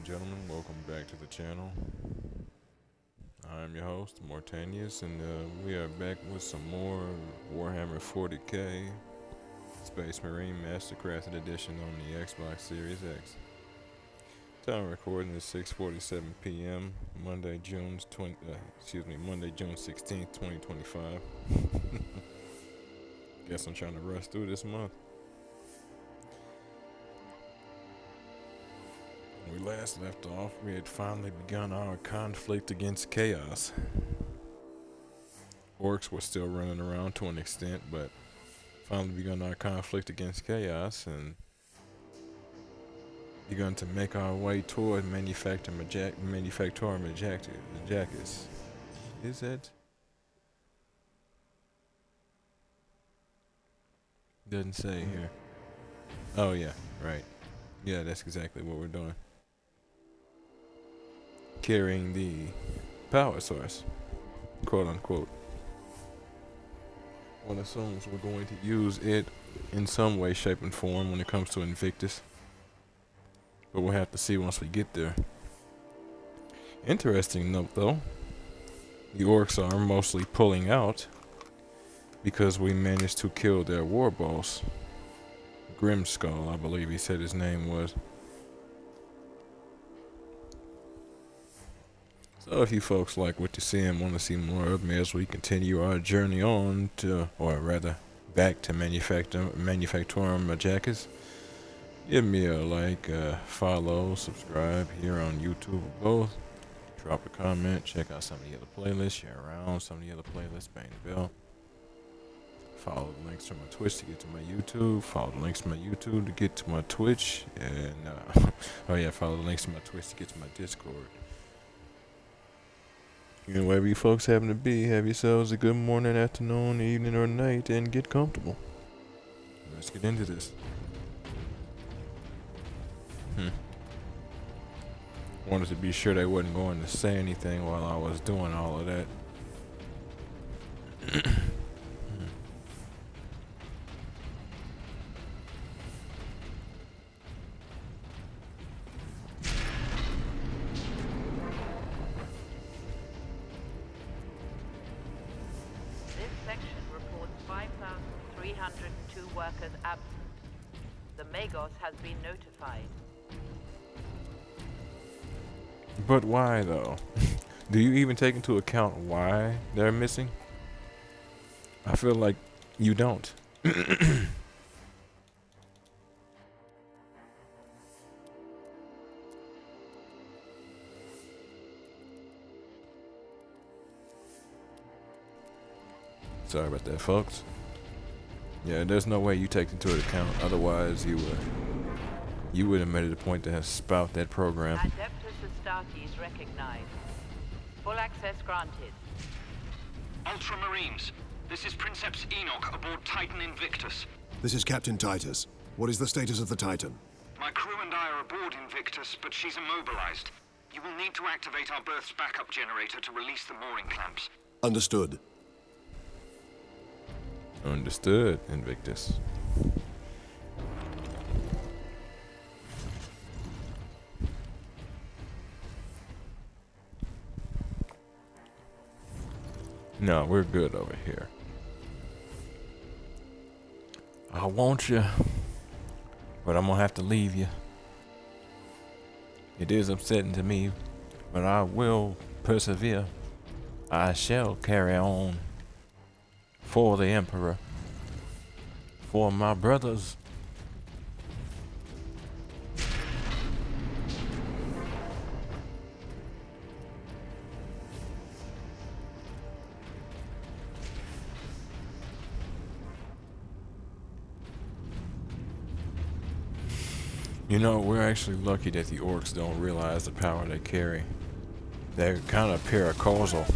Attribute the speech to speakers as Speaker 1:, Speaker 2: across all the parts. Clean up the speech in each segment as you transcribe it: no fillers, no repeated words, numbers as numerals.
Speaker 1: gentlemen, welcome back to the channel. I'm your host, Mortanius, and we are back with some more Warhammer 40k Space Marine Mastercrafted Edition on the Xbox Series X. Time of recording is 6:47 p.m. Monday, June 16th, 2025. Guess I'm trying to rush through this month. When we last left off, we had finally begun our conflict against chaos. Orcs were still running around to an extent, but finally begun our conflict against chaos and begun to make our way toward Manufactorum Ajakis. Is it? Doesn't say here. Oh yeah, right. Yeah, that's exactly what we're doing. Carrying the power source, quote unquote. One assumes we're going to use it in some way, shape, and form when it comes to Invictus. But we'll have to see once we get there. Interesting note though, the orcs are mostly pulling out because we managed to kill their war boss. Grimskull, I believe he said his name was. So if you folks like what you see and want to see more of me as we continue our journey on to, or rather, back to Manufactorum Ajakis, give me a like, follow, subscribe here on YouTube or both. Drop a comment, check out some of the other playlists, share around some of the other playlists, bang the bell. Follow the links to my Twitch to get to my YouTube. Follow the links to my YouTube to get to my Twitch. And, oh yeah, follow the links to my Twitch to get to my Discord. And wherever you folks happen to be, have yourselves a good morning, afternoon, evening, or night, and get comfortable. Let's get into this. Wanted to be sure they wasn't going to say anything while I was doing all of that.
Speaker 2: Workers absent. The Magos has been notified.
Speaker 1: But why though? Do you even take into account why they're missing? I feel like you don't. Sorry about that, folks. Yeah, there's no way you take into account. Otherwise, you would have made it a point to have spout that program.
Speaker 2: Adeptus Astartes recognized. Full access granted.
Speaker 3: Ultramarines, this is Princeps Enoch aboard Titan Invictus.
Speaker 4: This is Captain Titus. What is the status of the Titan?
Speaker 3: My crew and I are aboard Invictus, but she's immobilized. You will need to activate our berth's backup generator to release the mooring clamps.
Speaker 4: Understood.
Speaker 1: Understood, Invictus. No, we're good over here. I want you, but I'm gonna have to leave you. It is upsetting to me, but I will persevere. I shall carry on. For the Emperor. For my brothers. You know, we're actually lucky that the orcs don't realize the power they carry. They're kind of paracausal.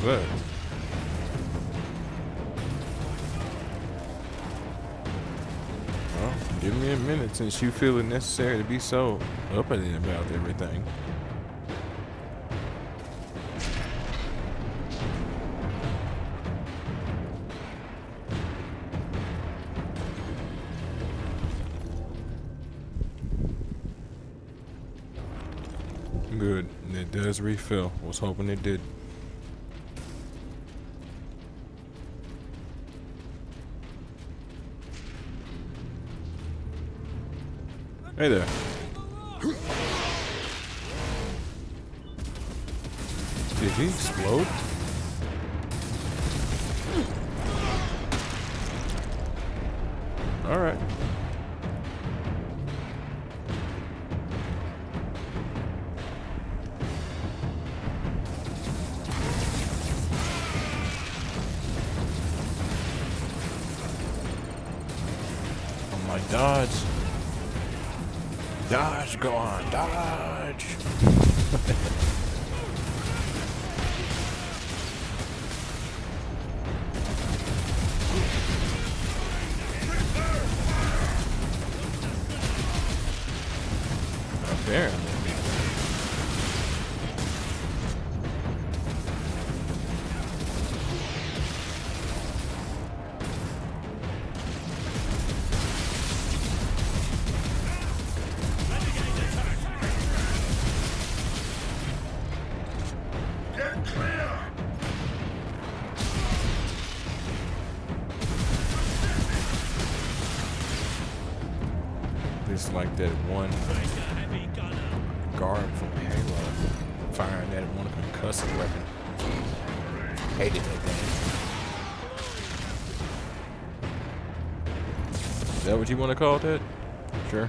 Speaker 1: But well, give me a minute since you feel it necessary to be so uppity about everything. Good. It does refill. Was hoping it did. Hey there. Did he explode? All right. Oh my dodge. Dodge, go on, dodge. Apparently. It's like that one guard from Halo firing that one concussive weapon. Hated that thing. Is that what you want to call that? Sure.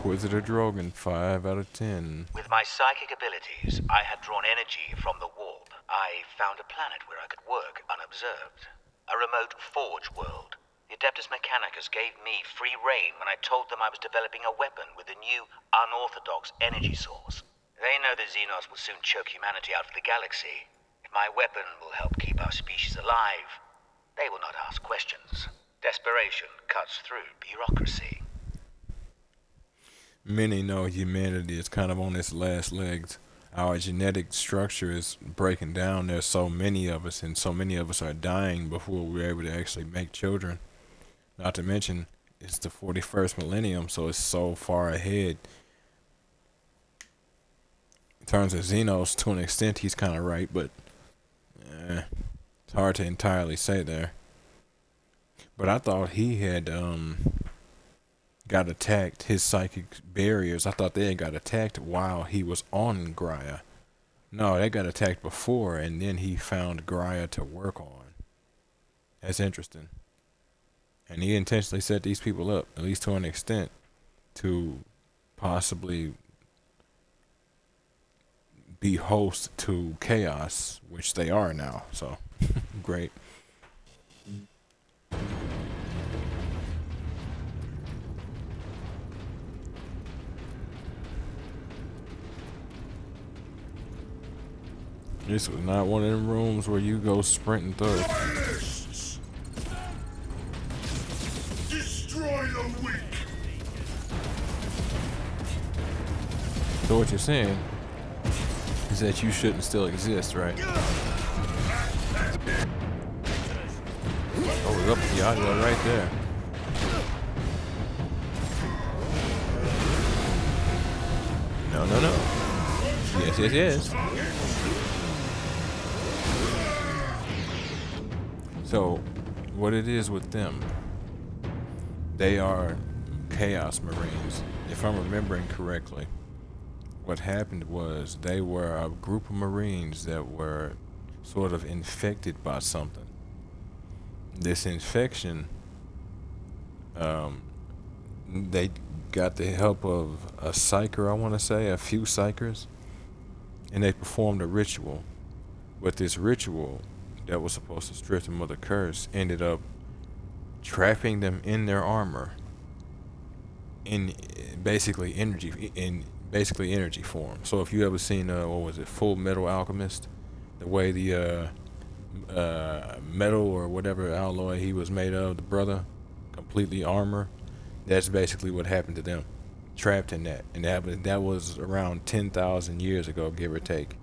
Speaker 1: Inquisitor Drogan, 5 out of 10.
Speaker 5: With my psychic abilities, I had drawn energy from the warp. I found a planet where I could work unobserved. A remote forge world. The Adeptus Mechanicus gave me free rein when I told them I was developing a weapon with a new, unorthodox energy source. They know the Xenos will soon choke humanity out of the galaxy. If my weapon will help keep our species alive, they will not ask questions. Desperation cuts through bureaucracy.
Speaker 1: Many know humanity is kind of on its last legs. Our genetic structure is breaking down. There's so many of us, and so many of us are dying before we're able to actually make children. Not to mention, it's the 41st millennium, so it's so far ahead. In terms of Xenos, to an extent, he's kind of right, but it's hard to entirely say there. But I thought he had got attacked, his psychic barriers, I thought they had got attacked while he was on Gaia. No, they got attacked before, and then he found Gaia to work on. That's interesting. And he intentionally set these people up, at least to an extent, to possibly be host to chaos, which they are now, so great. This was not one of them rooms where you go sprinting through.
Speaker 6: Destroy the weak.
Speaker 1: So what you're saying is that you shouldn't still exist, right? Oh, we're up the audio right there. No, no, no. Yes, yes, yes. So, what it is with them, they are Chaos Marines. If I'm remembering correctly, what happened was they were a group of Marines that were sort of infected by something. This infection, they got the help of a psyker, I want to say, a few psykers, and they performed a ritual. But this ritual that was supposed to strip them of the curse ended up trapping them in their armor in basically energy form. So if you ever seen what was it, Full Metal Alchemist, the way the metal or whatever alloy he was made of, the brother, completely armor, that's basically what happened to them, trapped in that. And that was around 10,000 years ago, give or take.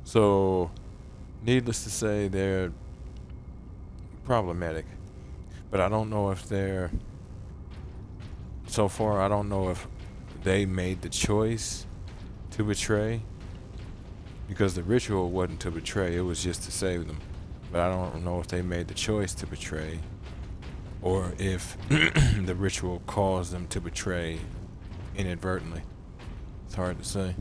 Speaker 1: So needless to say, they're problematic, but I don't know if they're, so far I don't know if they made the choice to betray, because the ritual wasn't to betray, it was just to save them. But I don't know if they made the choice to betray, or if the ritual caused them to betray inadvertently. It's hard to say.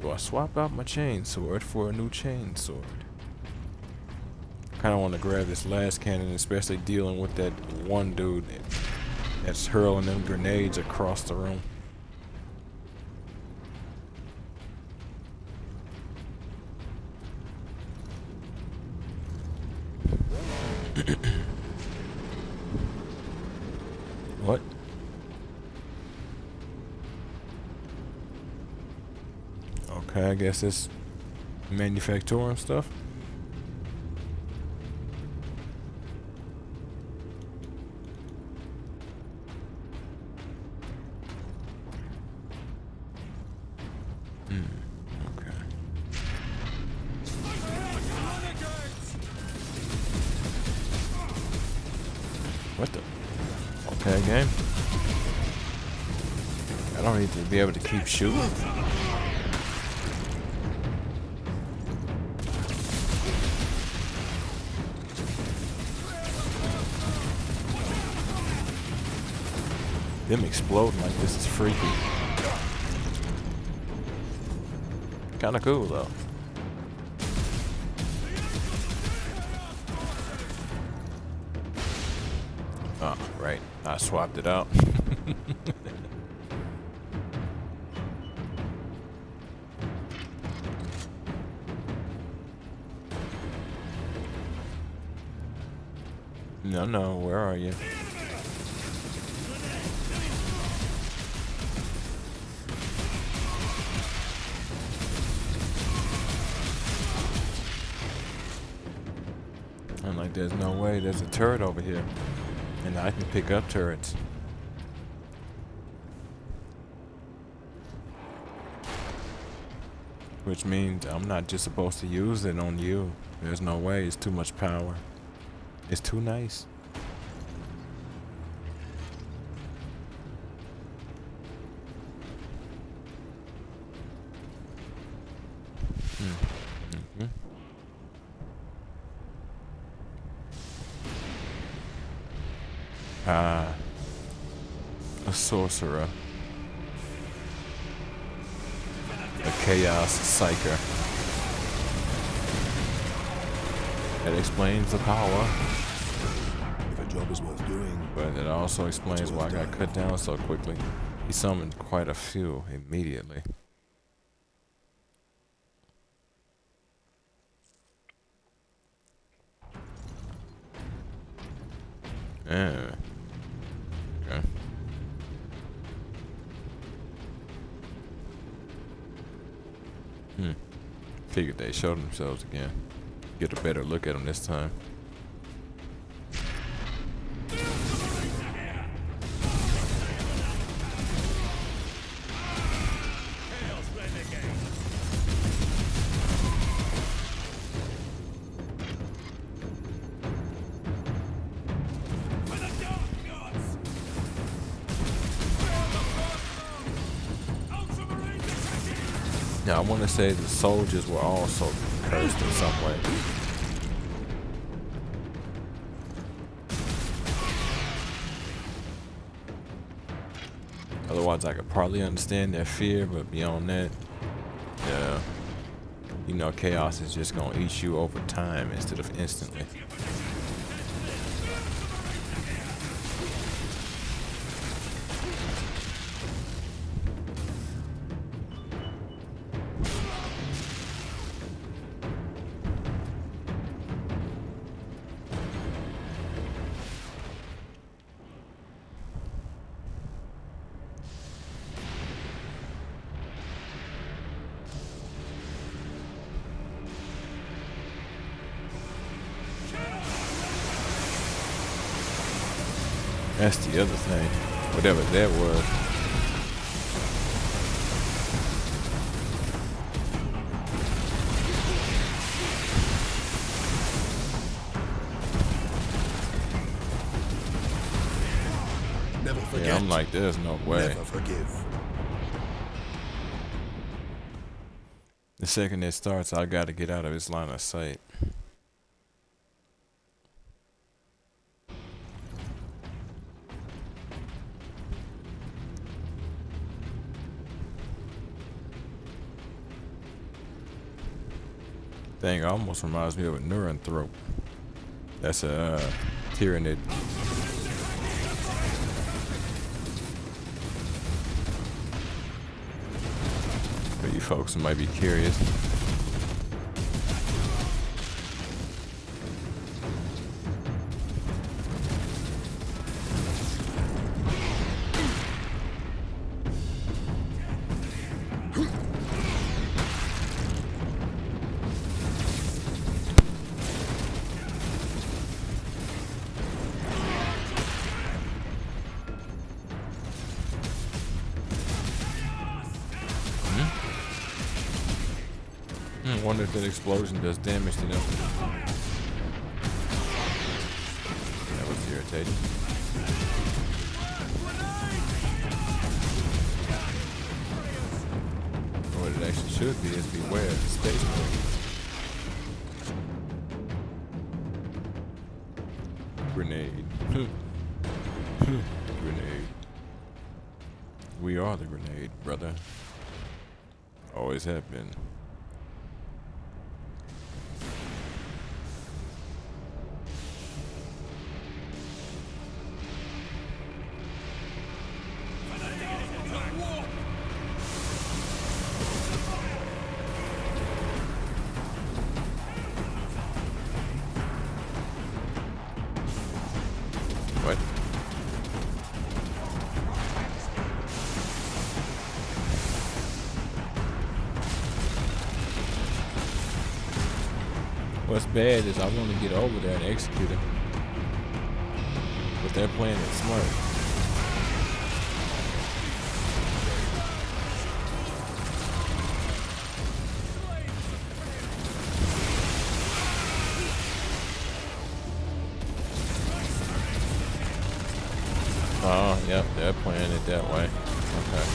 Speaker 1: Do I swap out my chain sword for a new chain sword? Kind of want to grab this last cannon, especially dealing with that one dude that's hurling them grenades across the room. What? Okay, I guess it's Manufactorum stuff. Okay. What the? Okay, game. I don't need to be able to keep shooting. Them exploding like this is freaky. Kinda cool though. Oh, right. I swapped it out. No, where are you? I'm like, there's no way, there's a turret over here. And I can pick up turrets. Which means I'm not just supposed to use it on you. There's no way, it's too much power. It's too nice. Mm-hmm. A sorcerer. A chaos psyker. That explains the power.
Speaker 4: If a job is worth doing.
Speaker 1: But it also explains why I got cut down so quickly. He summoned quite a few immediately. Yeah. Okay. Figured they showed themselves again. Get a better look at them this time. Now, I want to say the soldiers were also cursed in some way. Otherwise, I could probably understand their fear, but beyond that, yeah, you know, chaos is just gonna eat you over time instead of instantly. That's the other thing. Whatever that was.
Speaker 4: Never forget.
Speaker 1: Yeah, I'm like, there's no way.
Speaker 4: Never forgive.
Speaker 1: The second it starts, I gotta get out of his line of sight. Thing almost reminds me of a Neuranthrope. That's a Tyranid. For you folks who might be curious. I wonder if that explosion does damage to them. That was irritating. What it actually should be is beware of the space marine. Grenade. Grenade. We are the grenade, brother. Always have been. What? What's bad is I want to get over there and execute him. But they're playing it smart. Oh, yep, they're playing it that way. Okay.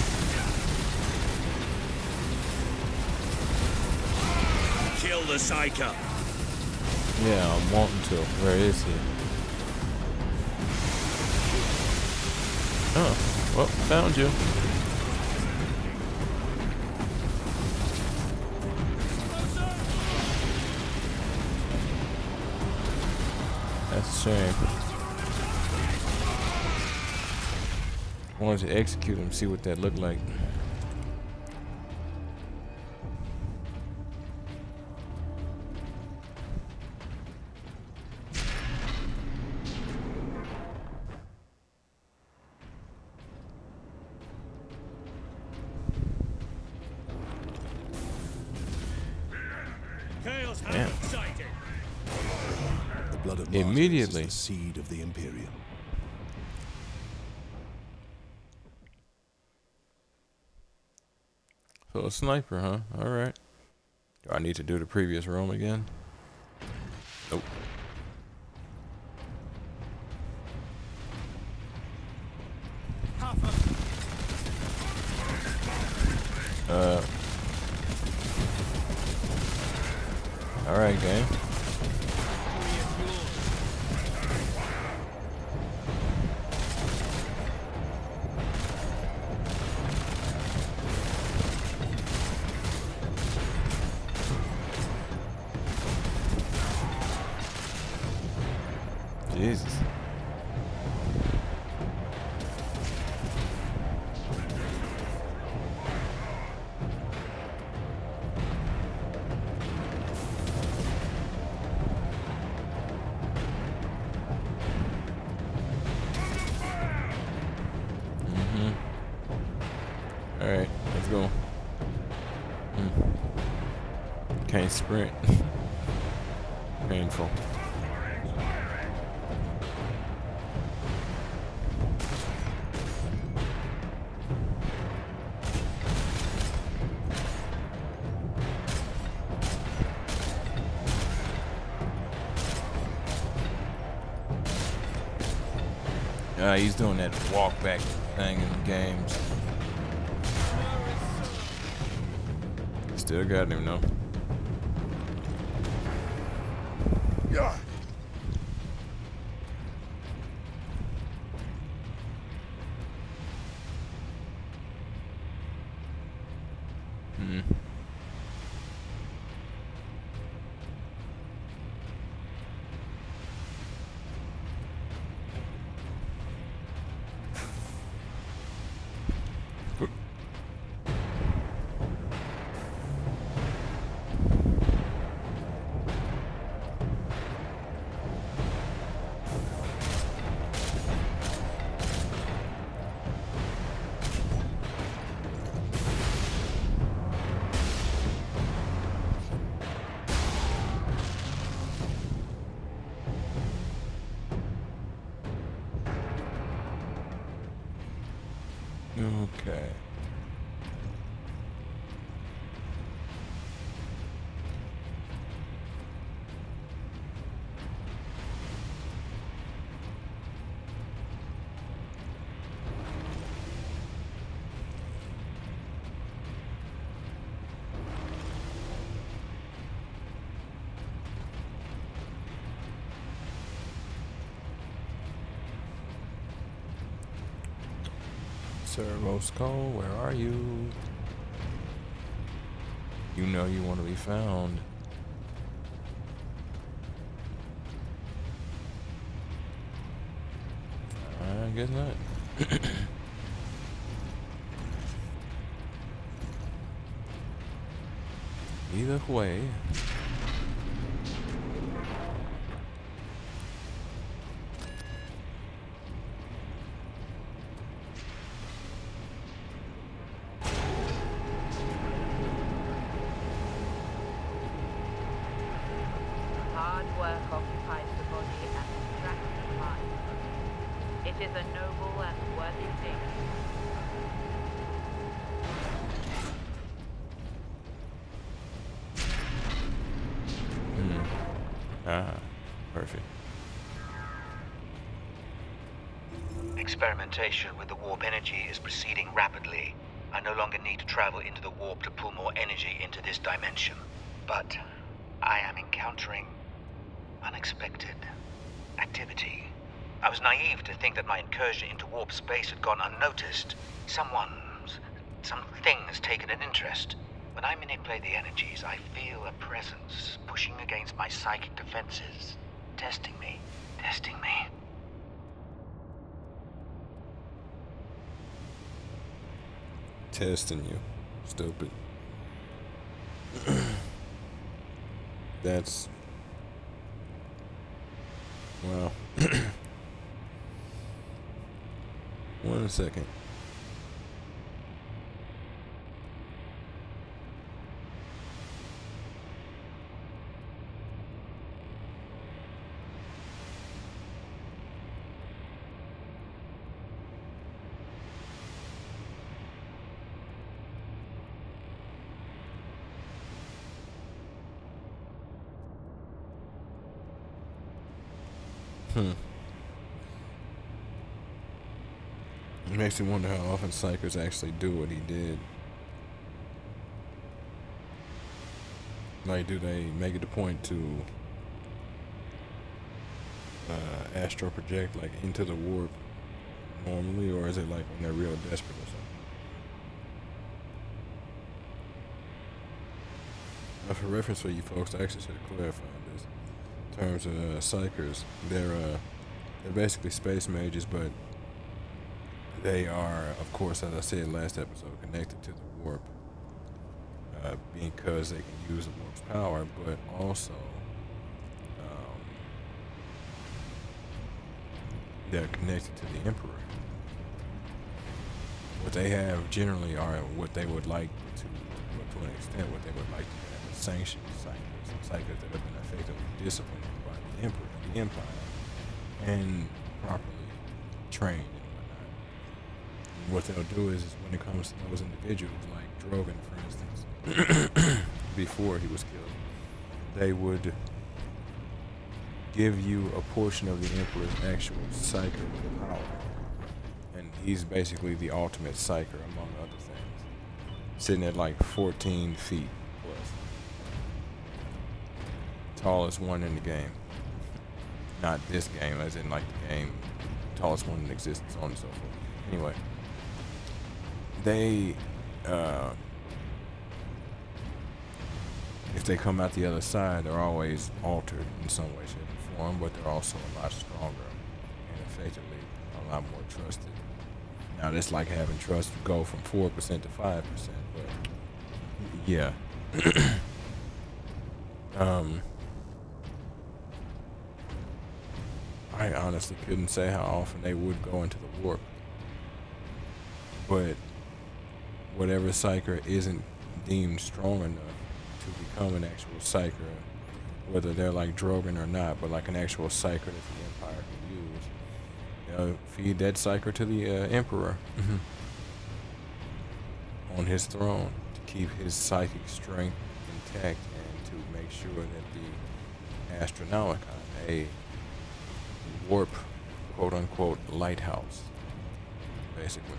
Speaker 6: Kill the psycho.
Speaker 1: Yeah, I'm wanting to. Where is he? Oh, well, found you. That's a shame. I wanted to execute him, see what that looked like. Yeah.
Speaker 4: The blood of
Speaker 1: Immediately.
Speaker 4: martyrs is the seed of the Imperium.
Speaker 1: So a sniper, huh? Alright. Do I need to do the previous room again? Nope. Alright, game. Jesus. Alright, let's go. Can't sprint. Painful. He's doing that walk back thing in games. Still got him though.
Speaker 4: Yeah.
Speaker 1: Okay. Servo Skull, where are you? You know you want to be found. I guess not. Either way.
Speaker 2: Hard work occupies the body and distracts the mind. It is a noble and worthy thing.
Speaker 1: Perfect.
Speaker 5: Experimentation with the warp energy is proceeding rapidly. I no longer need to travel into the warp to pull more energy into this dimension. But I am encountering unexpected activity. I was naive to think that my incursion into warp space had gone unnoticed. Something has taken an interest. When I manipulate the energies, I feel a presence pushing against my psychic defenses, testing me.
Speaker 1: Testing you. Stupid. That's... Well... 1 second. It makes me wonder how often psychers actually do what he did. Like, do they make it a point to astral project like into the warp normally, or is it like when they're real desperate or something? For reference for you folks, I actually should have clarified this. In terms of psychers, they're basically space mages, but they are, of course, as I said last episode, connected to the warp because they can use the warp's power, but also they're connected to the Emperor. What they have generally are what they would like to an extent, what they would like to have is sanctioned psychers that have been effectively disciplined by the Emperor, the Empire, and properly trained and whatnot. And what they'll do is when it comes to those individuals, like Drogon, for instance, before he was killed, they would give you a portion of the Emperor's actual psychic power. he's basically the ultimate psyker among other things. Sitting at like 14 feet plus. Tallest one in the game. Not this game, as in like the game, tallest one in existence, so on and so forth. Anyway, they, if they come out the other side, they're always altered in some way, shape, or form, but they're also a lot stronger and effectively a lot more trusted. Now, it's like having trust go from 4% to 5%, but yeah. I honestly couldn't say how often they would go into the warp. But whatever psyker isn't deemed strong enough to become an actual psyker, whether they're like Drogon or not, but like an actual psyker that the Empire can use, feed that psyker to the Emperor on his throne to keep his psychic strength intact and to make sure that the Astronomicon, a warp, quote-unquote, lighthouse, basically,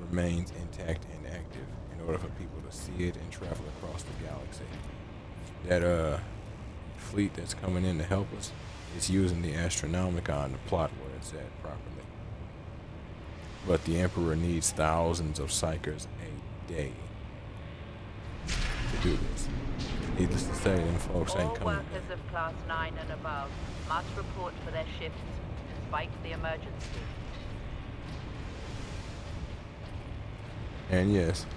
Speaker 1: remains intact and active in order for people to see it and travel across the galaxy. That fleet that's coming in to help us is using the Astronomicon to plot where it's at properly. But the Emperor needs thousands of psychers a day to do this. Needless to say, them folks ain't
Speaker 2: All
Speaker 1: coming
Speaker 2: workers
Speaker 1: back.
Speaker 2: of Class 9 and above must report for their shifts despite the emergency.
Speaker 1: And yes,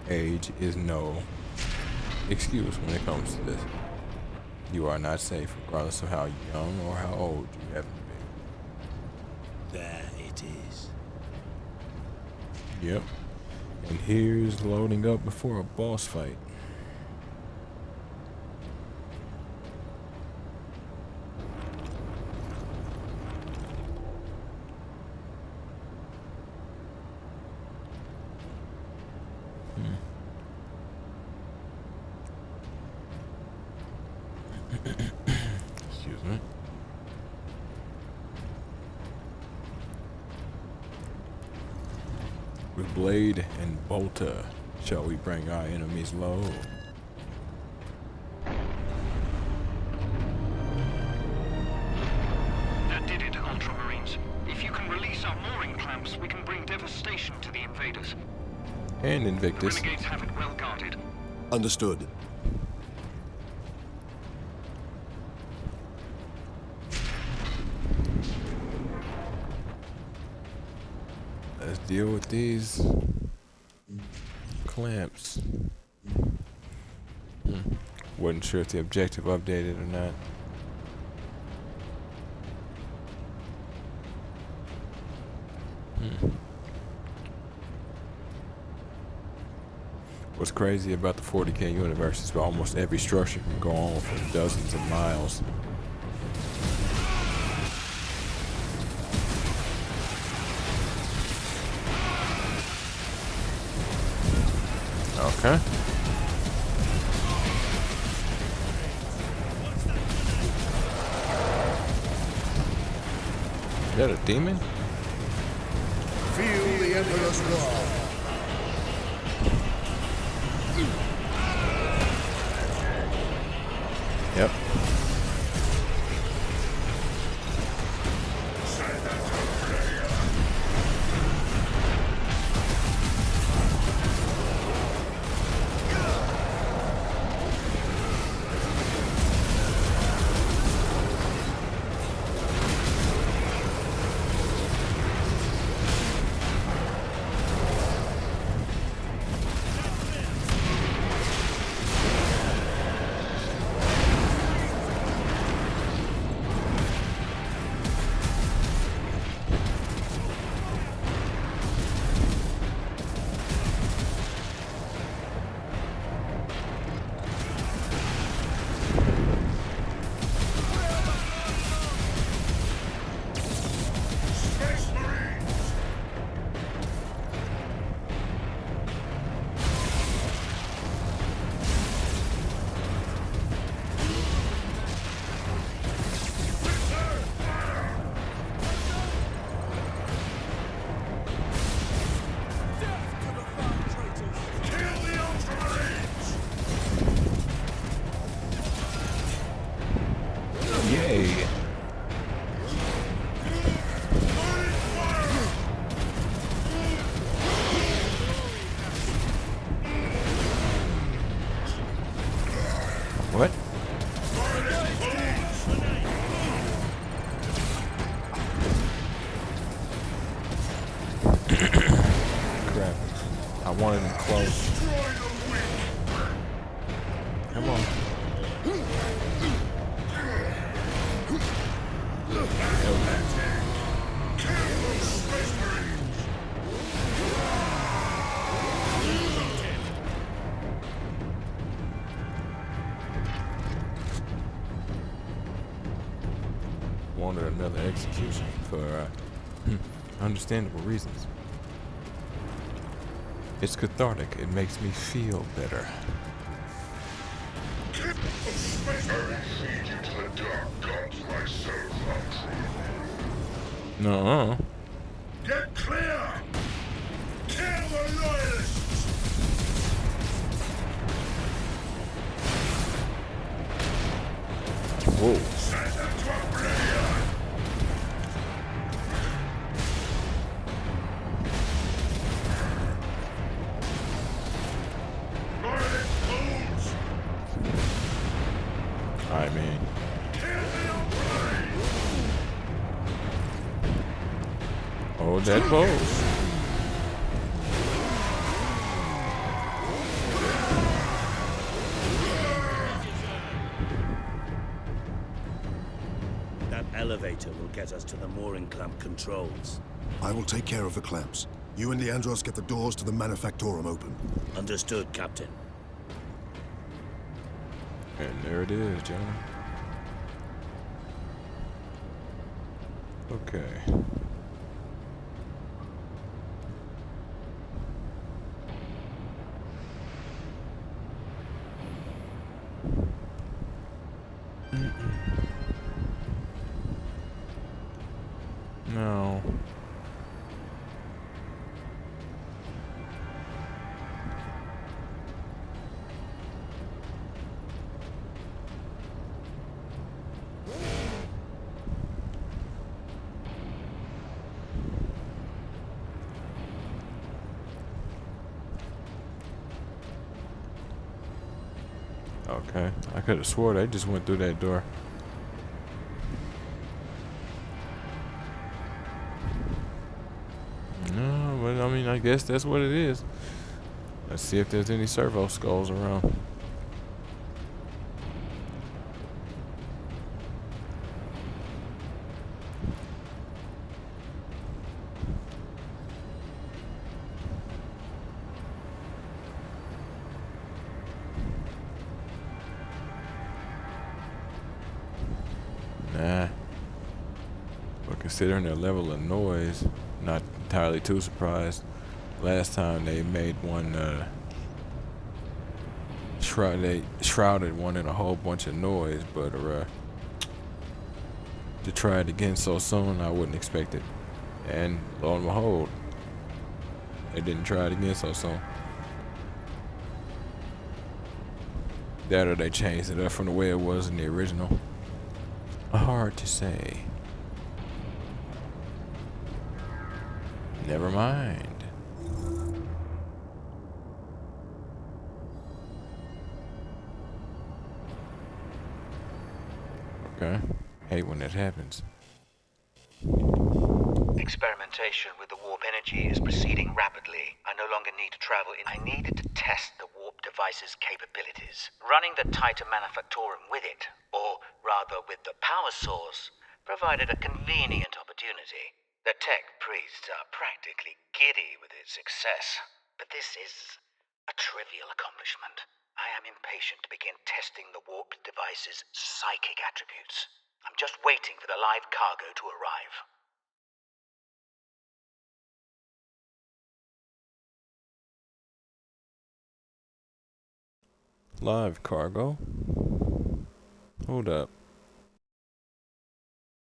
Speaker 1: age is no excuse when it comes to this. You are not safe regardless of how young or how old you happen to
Speaker 6: There it is.
Speaker 1: be. Yep. And here's loading up before a boss fight. Excuse me. With blade and bolter, shall we bring our enemies low?
Speaker 3: That did it, Ultramarines. If you can release our mooring clamps, we can bring devastation to the invaders.
Speaker 1: And
Speaker 3: The
Speaker 1: Invictus.
Speaker 3: renegades have it well guarded.
Speaker 4: Understood.
Speaker 1: Let's deal with these clamps. Wasn't sure if the objective updated or not. What's crazy about the 40K universe is almost every structure can go on for dozens of miles. Okay. Is that a demon?
Speaker 4: Feel the Emperor's wrath.
Speaker 1: Yep. wanted him close. Come on. Wanted another execution for understandable reasons. It's cathartic. It makes me feel better. No.
Speaker 4: Get clear! Kill the loyalists!
Speaker 1: Whoa.
Speaker 4: Send them to oblivion! Loyalist fools!
Speaker 1: I mean,
Speaker 4: Kill the unbrave!
Speaker 1: hold that pose.
Speaker 6: That elevator will get us to the mooring clamp controls.
Speaker 4: I will take care of the clamps. You and Leandros get the doors to the Manufactorum open.
Speaker 6: Understood, Captain.
Speaker 1: And there it is, gentlemen. Okay. No. Okay, I could have swore they just went through that door. No, but I mean, I guess that's what it is. Let's see if there's any servo skulls around. Nah. But considering their level of noise, not entirely too surprised. Last time they made one, they shrouded one in a whole bunch of noise, but to try it again so soon, I wouldn't expect it. And lo and behold, they didn't try it again so soon. That or they changed it up from the way it was in the original. Hard to say. Never mind. Okay. Hate when that happens.
Speaker 5: Experimentation with the warp energy is proceeding rapidly. I no longer need to travel in. I needed to test the warp device's capabilities. Running the tighter Manufactorum with it, or rather with the power source, provided a convenient opportunity. The tech priests are practically giddy with its success. But this is a trivial accomplishment. I am impatient to begin testing the warp device's psychic attributes. I'm just waiting for the live cargo to arrive.
Speaker 1: Live cargo? Hold up.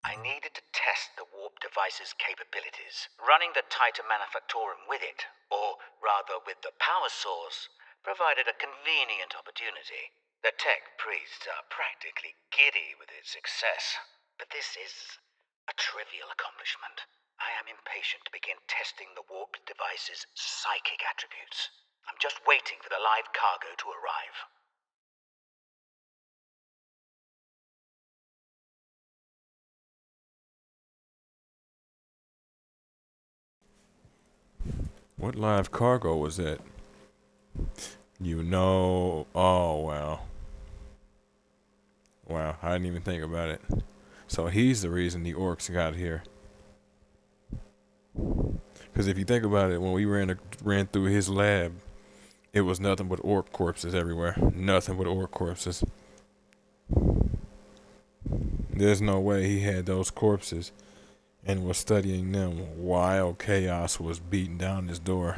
Speaker 5: I needed to test the warp device's capabilities. Running the tighter Manufactorum with it, or rather with the power source, provided a convenient opportunity. The tech priests are practically giddy with its success. But this is a trivial accomplishment. I am impatient to begin testing the warp device's psychic attributes. I'm just waiting for the live cargo to arrive.
Speaker 1: What live cargo was that? You know, oh wow. Wow, I didn't even think about it. So he's the reason the orcs got here. Because if you think about it, when we ran through his lab, it was nothing but orc corpses everywhere. Nothing but orc corpses. There's no way he had those corpses and was studying them while chaos was beating down his door.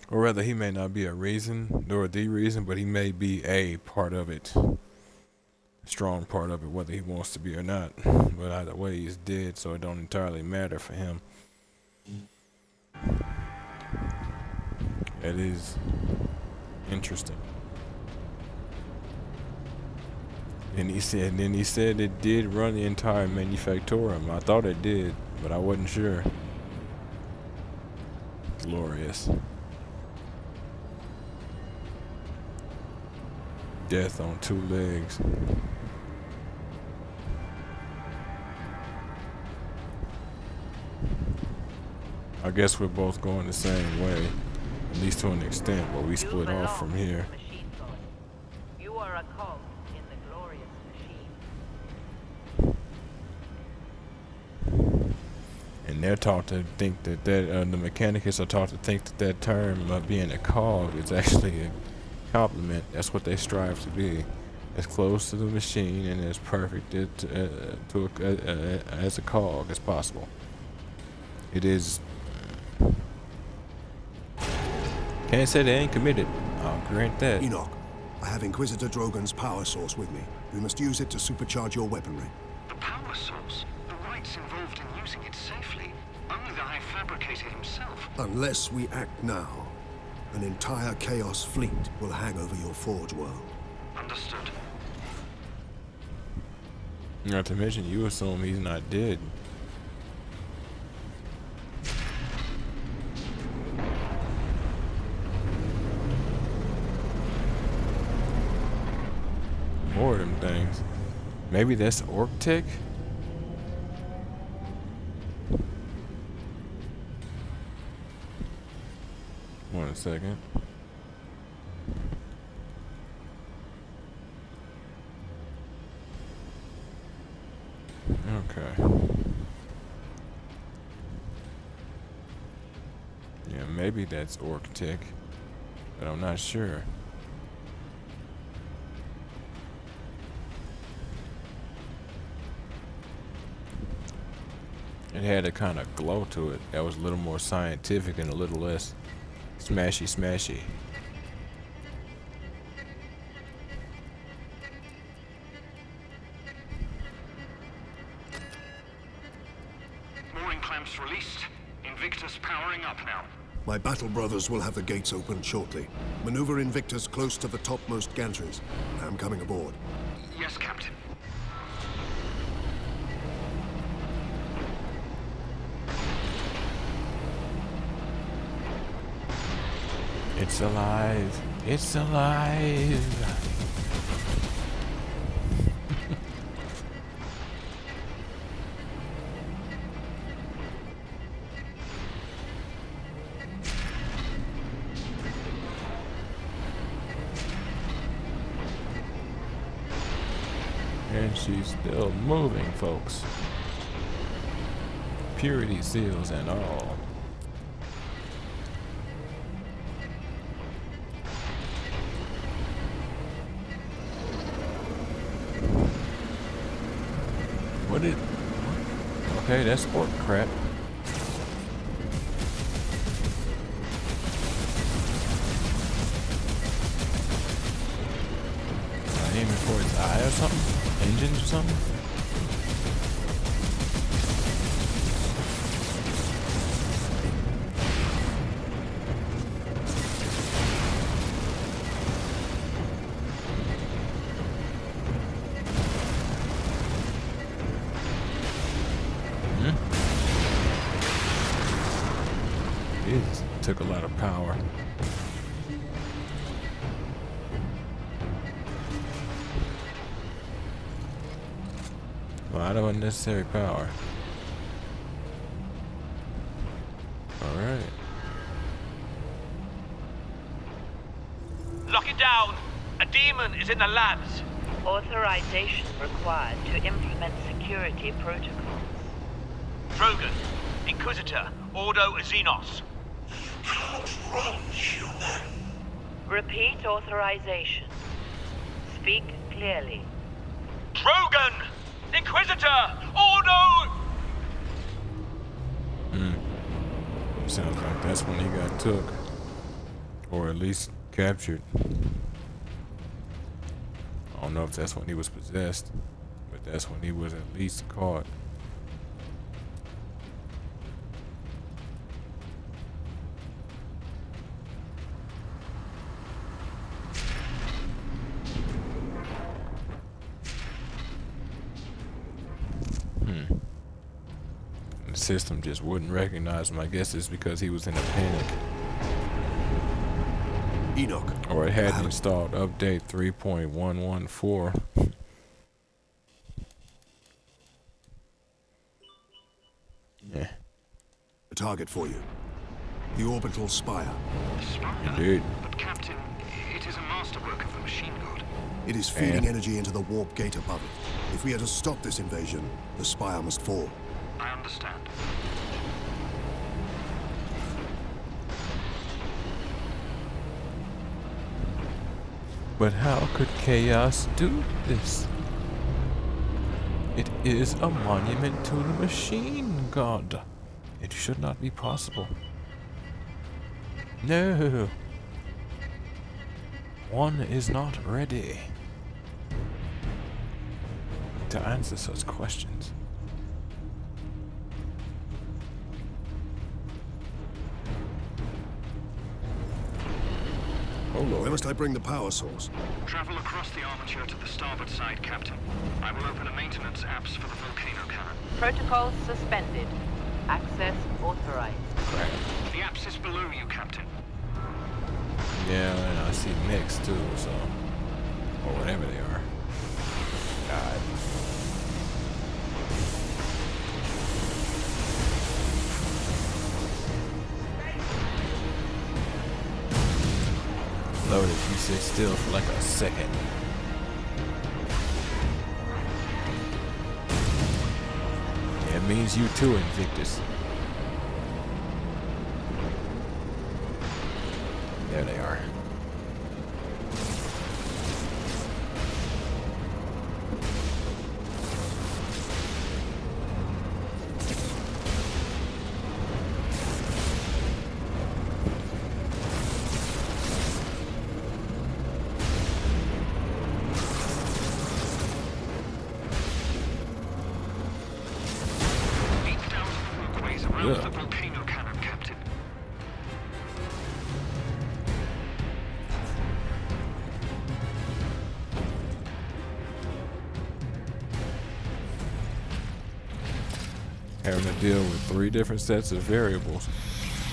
Speaker 1: Or rather, he may not be a reason, nor the reason, but he may be a part of it. A strong part of it, whether he wants to be or not. But either way, he's dead, so it don't entirely matter for him. It is interesting. And then he said it did run the entire Manufactorum. I thought it did, but I wasn't sure. Glorious. Death on two legs. I guess we're both going the same way, at least to an extent, but we split off from here.
Speaker 2: Machine god. You are a cog in the glorious machine.
Speaker 1: And they're taught to think that the Mechanicus are taught to think that term of being a cog is actually a compliment. That's what they strive to be, as close to the machine and as perfect as a cog as possible. It is. Can't say they ain't committed. I'll grant that.
Speaker 4: Enoch, I have Inquisitor Drogon's power source with me. We must use it to supercharge your weaponry.
Speaker 3: The power source? The rites involved in using it safely. Only the High Fabricator himself.
Speaker 4: Unless we act now, an entire Chaos fleet will hang over your Forge world.
Speaker 3: Understood.
Speaker 1: Not to mention, you assume he's not dead. More of them things. Maybe that's Orc Tech? One second. Okay. Yeah, maybe that's Orc Tech, but I'm not sure. It had a kind of glow to it that was a little more scientific and a little less smashy smashy.
Speaker 3: Mooring clamps released. Invictus powering up now.
Speaker 4: My battle brothers will have the gates open shortly. Maneuver Invictus close to the topmost gantries. I'm coming aboard.
Speaker 3: Yes, Captain.
Speaker 1: It's alive. It's alive. And she's still moving, folks. Purity seals and all. What did... Okay, that's orc crap. Aiming for its eye or something? Engines or something? It took a lot of power. A lot of unnecessary power. Alright.
Speaker 5: down! A demon is in the labs!
Speaker 2: Authorization required to implement security protocols.
Speaker 5: Drogon, Inquisitor, Ordo Xenos.
Speaker 2: Repeat authorization. Speak clearly.
Speaker 5: Drogon! Inquisitor! Ordo!
Speaker 1: Sounds like that's when he got took. Or at least captured. I don't know if that's when he was possessed, but that's when he was at least caught. The system just wouldn't recognize him. I guess it's because he was in a panic.
Speaker 4: Enoch.
Speaker 1: Or it hadn't installed update 3.114. Yeah,
Speaker 4: A target for you. The orbital spire.
Speaker 3: Spire?
Speaker 1: indeed.
Speaker 3: But Captain, it is a masterwork of the machine god.
Speaker 4: It is feeding energy into the warp gate above it. If we are to stop this invasion, the spire must fall.
Speaker 3: I understand.
Speaker 1: But how could Chaos do this? It is a monument to the machine god. It should not be possible. No. One is not ready to answer such questions. Oh
Speaker 4: Where
Speaker 1: Lord.
Speaker 4: must I bring the power source?
Speaker 3: Travel across the armature to the starboard side, Captain. I will open a maintenance apps for the volcano cannon.
Speaker 2: Protocols suspended. Access authorized.
Speaker 3: The apps is below you, Captain.
Speaker 1: Yeah, and I see mix too, so. Or whatever they are. God. Lord, if you sit still for like a second. Yeah, it means you too, Invictus. There they are.
Speaker 3: Leap down to the walkways around
Speaker 1: Yeah.
Speaker 3: the volcano cannon, Captain.
Speaker 1: Having to deal with 3 different sets of variables.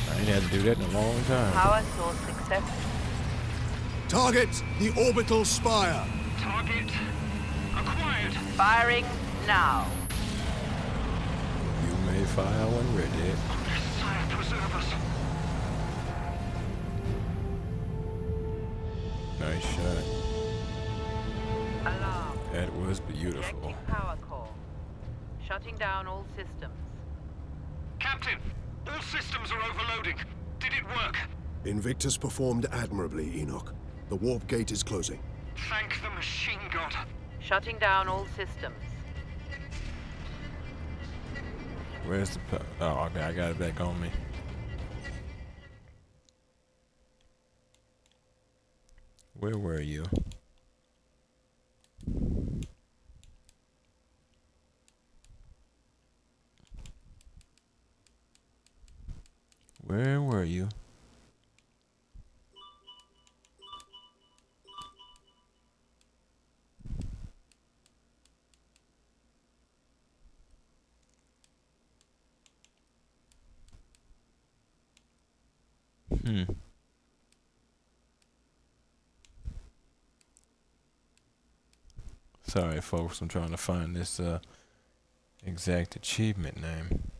Speaker 1: I ain't had to do that in a long time.
Speaker 2: Power source accepted.
Speaker 4: Target the orbital spire.
Speaker 3: Target acquired.
Speaker 2: Firing now.
Speaker 1: You may fire when ready.
Speaker 3: Sire, preserve us.
Speaker 1: Nice shot.
Speaker 2: Alarm.
Speaker 1: That was beautiful.
Speaker 2: Ejecting power core. Shutting down all systems.
Speaker 3: Captain, all systems are overloading. Did it work?
Speaker 4: Invictus performed admirably, Enoch. The warp gate is closing.
Speaker 3: Thank the machine god.
Speaker 2: Shutting down all systems.
Speaker 1: Where's the oh, okay, I got it back on me. Where were you? Where were you? Sorry, folks. I'm trying to find this exact achievement name.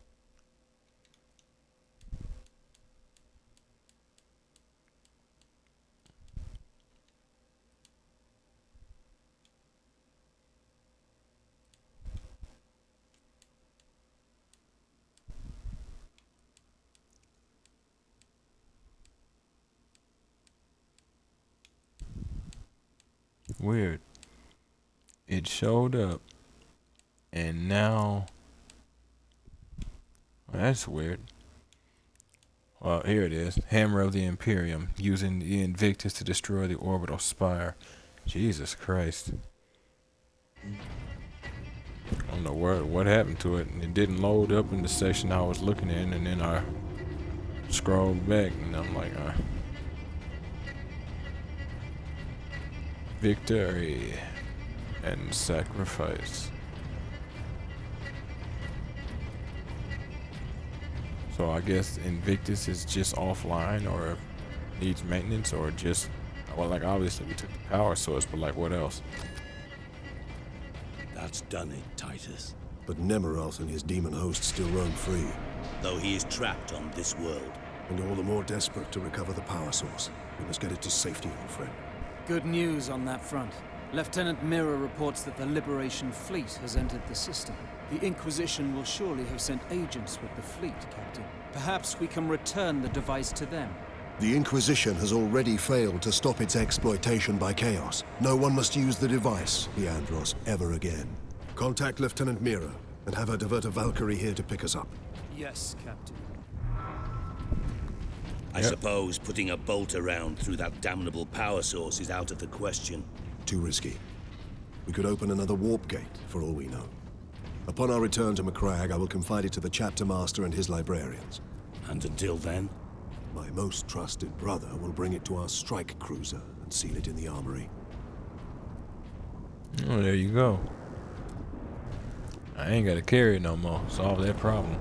Speaker 1: weird. It showed up, and now... Well, that's weird. Well, here it is. Hammer of the Imperium, using the Invictus to destroy the orbital spire. Jesus Christ. I don't know what happened to it, and it didn't load up in the section I was looking in, and then I scrolled back, and I'm like, victory and sacrifice. So I guess Invictus is just offline, or needs maintenance, or just, well, like obviously we took the power source, but like what else?
Speaker 6: That's done it, Titus.
Speaker 4: But Nemeroth and his demon host still roam free,
Speaker 6: Though he is trapped on this world.
Speaker 4: and all the more desperate to recover the power source. We must get it to safety, old friend.
Speaker 7: Good news on that front. Lieutenant Mirror reports that the Liberation Fleet has entered the system. The Inquisition will surely have sent agents with the fleet, Captain. Perhaps we can return the device to them.
Speaker 4: The Inquisition has already failed to stop its exploitation by Chaos. No one must use the device, Leandros, ever again. Contact Lieutenant Mira, and have her divert a Valkyrie here to pick us up.
Speaker 7: Yes, Captain.
Speaker 6: I suppose putting a bolt around through that damnable power source is out of the question.
Speaker 4: Too risky. We could open another warp gate, for all we know. Upon our return to Macragge, I will confide it to the chapter master and his librarians.
Speaker 6: And until then?
Speaker 4: My most trusted brother will bring it to our strike cruiser and seal it in the armory.
Speaker 1: Oh, there you go. I ain't gotta carry it no more. Solve that problem.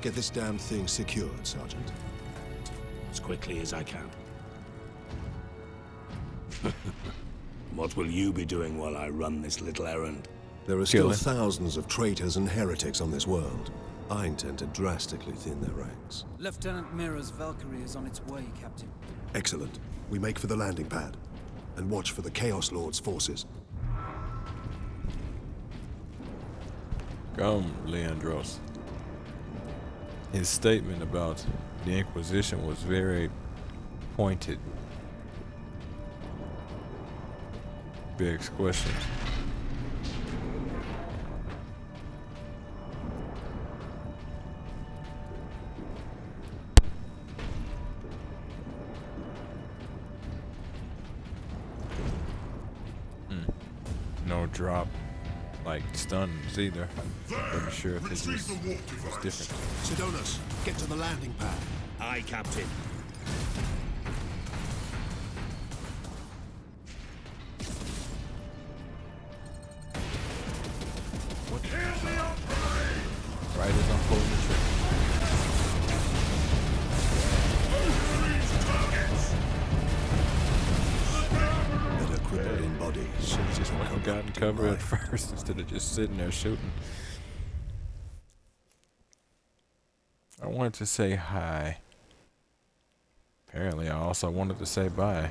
Speaker 4: Get this damn thing secured, Sergeant.
Speaker 6: As quickly as I can. What will you be doing while I run this little errand?
Speaker 4: There are still
Speaker 1: Killing.
Speaker 4: thousands of traitors and heretics on this world. I intend to drastically thin their ranks.
Speaker 7: Lieutenant Mirror's Valkyrie is on its way, Captain.
Speaker 4: Excellent. We make for the landing pad. And watch for the Chaos Lord's forces.
Speaker 1: Come, Leandros. His statement about the Inquisition was very pointed. Begs questions. No drop like stuns either. Pretty sure if it's different.
Speaker 4: Sidonis, get to the landing pad.
Speaker 6: Aye, Captain.
Speaker 1: Right as I'm pulling the trigger.
Speaker 4: Let her cripple in body.
Speaker 1: Should've just went and gotten cover at first instead of just sitting there shooting. I wanted to say hi. Apparently I also wanted to say bye.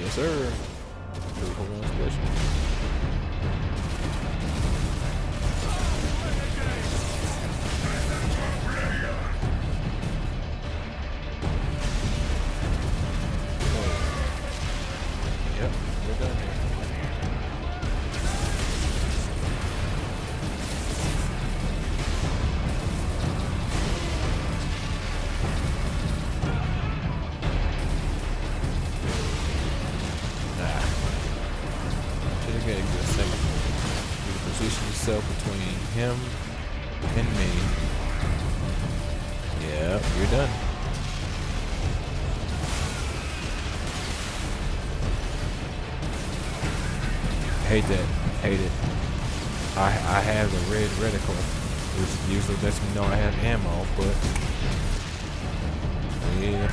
Speaker 1: Yes, sir. 3-1 special. Yep, we're done here. Should have gave you a second. You position yourself between him and me. Yeah, you're done. Hate that. Hate it. I have the red reticle, which usually lets me know I have ammo, but yeah.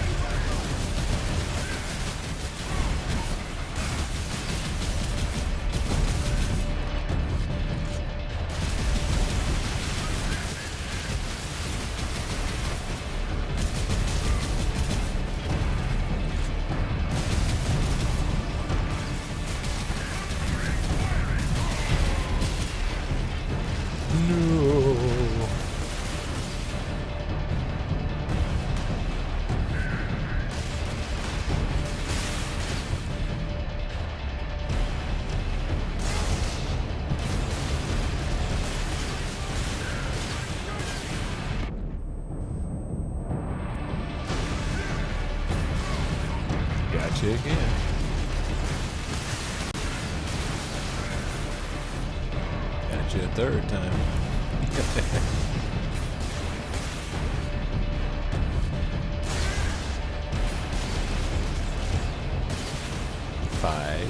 Speaker 1: Got you again. Got you a third time. 5,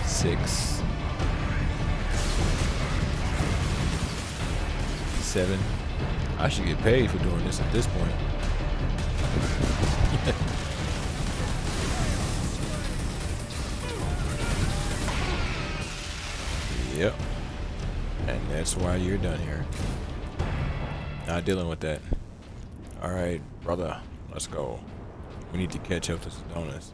Speaker 1: 6, 7. I should get paid for doing this at this point. Yep. And that's why you're done here. Not dealing with that. Alright, brother. Let's go. We need to catch up to Sedonis.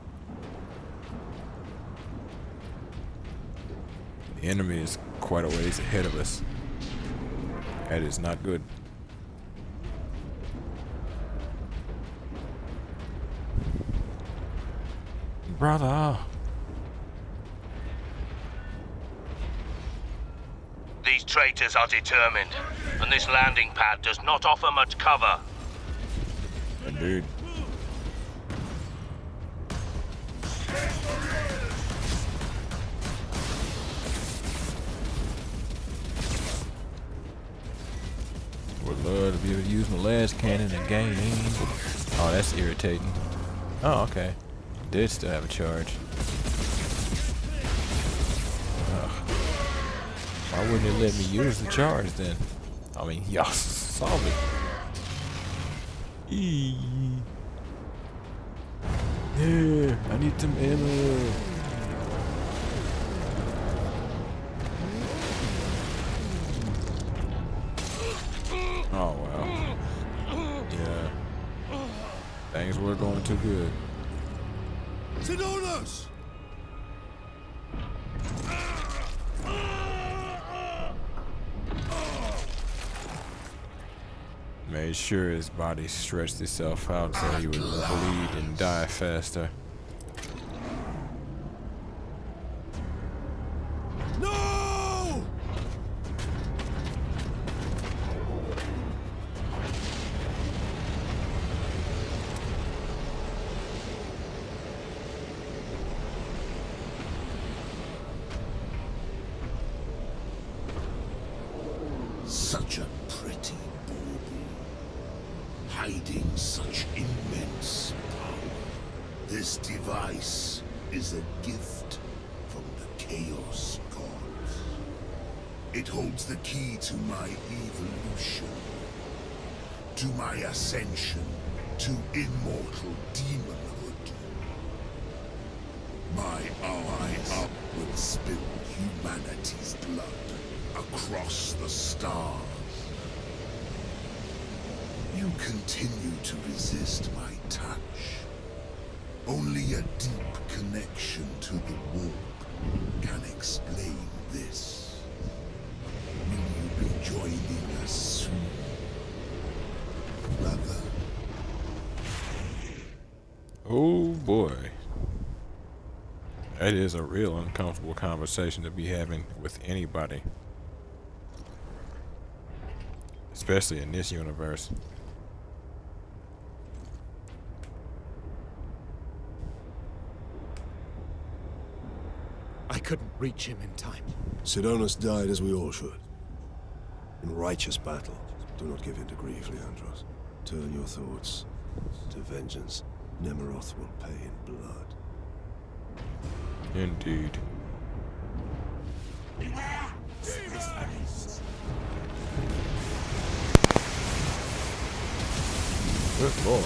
Speaker 1: The enemy is quite a ways ahead of us. That is not good. Brother.
Speaker 6: These traitors are determined, and this landing pad does not offer much cover.
Speaker 1: Indeed. Would love to be able to use my last cannon again. Oh, that's irritating. Oh, okay. Did still have a charge. Ugh. Why wouldn't it let me use the charge then? I mean, y'all saw me. Yeah, I need some ammo. Oh well. Yeah. Things were going too good.
Speaker 4: Sedonis!
Speaker 1: Made sure his body stretched itself out so he would bleed and die faster.
Speaker 4: No!
Speaker 8: Such a pretty bauble, hiding such immense power. This device is a gift from the Chaos Gods. It holds the key to my evolution, to my ascension to immortal demonhood. My eyes will spill humanity's blood across the stars. You continue to resist my touch. Only a deep connection to the warp can explain this. Will you be joining us soon, brother?
Speaker 1: Oh boy. That is a real uncomfortable conversation to be having with anybody. Especially in this universe.
Speaker 7: I couldn't reach him in time.
Speaker 4: Sedonis died as we all should. In righteous battle. Do not give in to grief, Leandros. Turn your thoughts to vengeance. Nemeroth will pay in blood.
Speaker 1: Indeed. Good lord.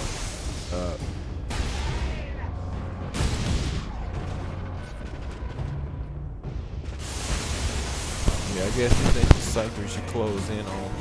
Speaker 1: Yeah, I guess you think the cypher should close in on.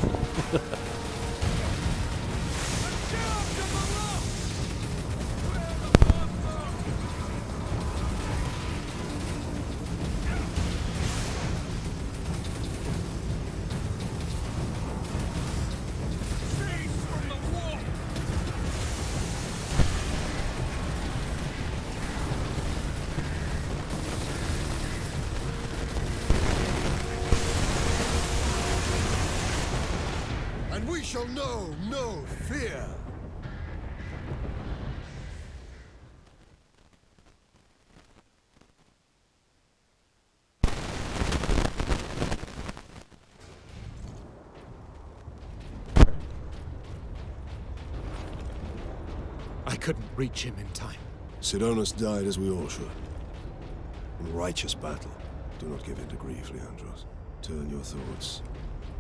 Speaker 4: And we shall know no fear.
Speaker 7: I couldn't reach him in time.
Speaker 4: Sidonus died as we all should. In righteous battle. Do not give in to grief, Leandros. Turn your thoughts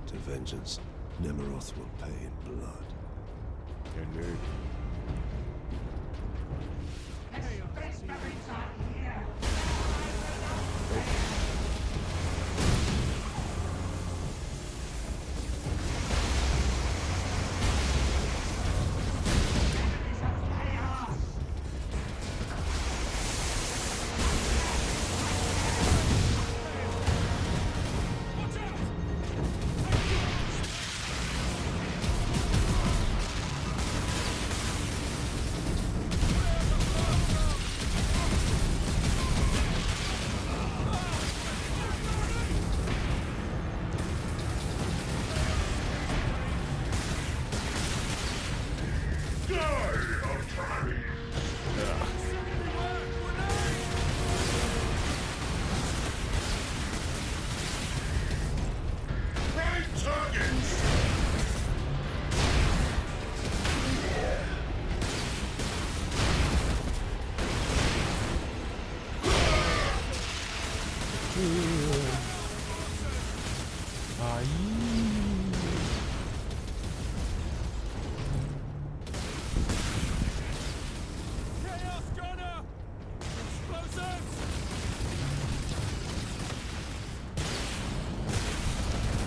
Speaker 4: to vengeance. Nemeroth will pay in blood.
Speaker 1: Indeed.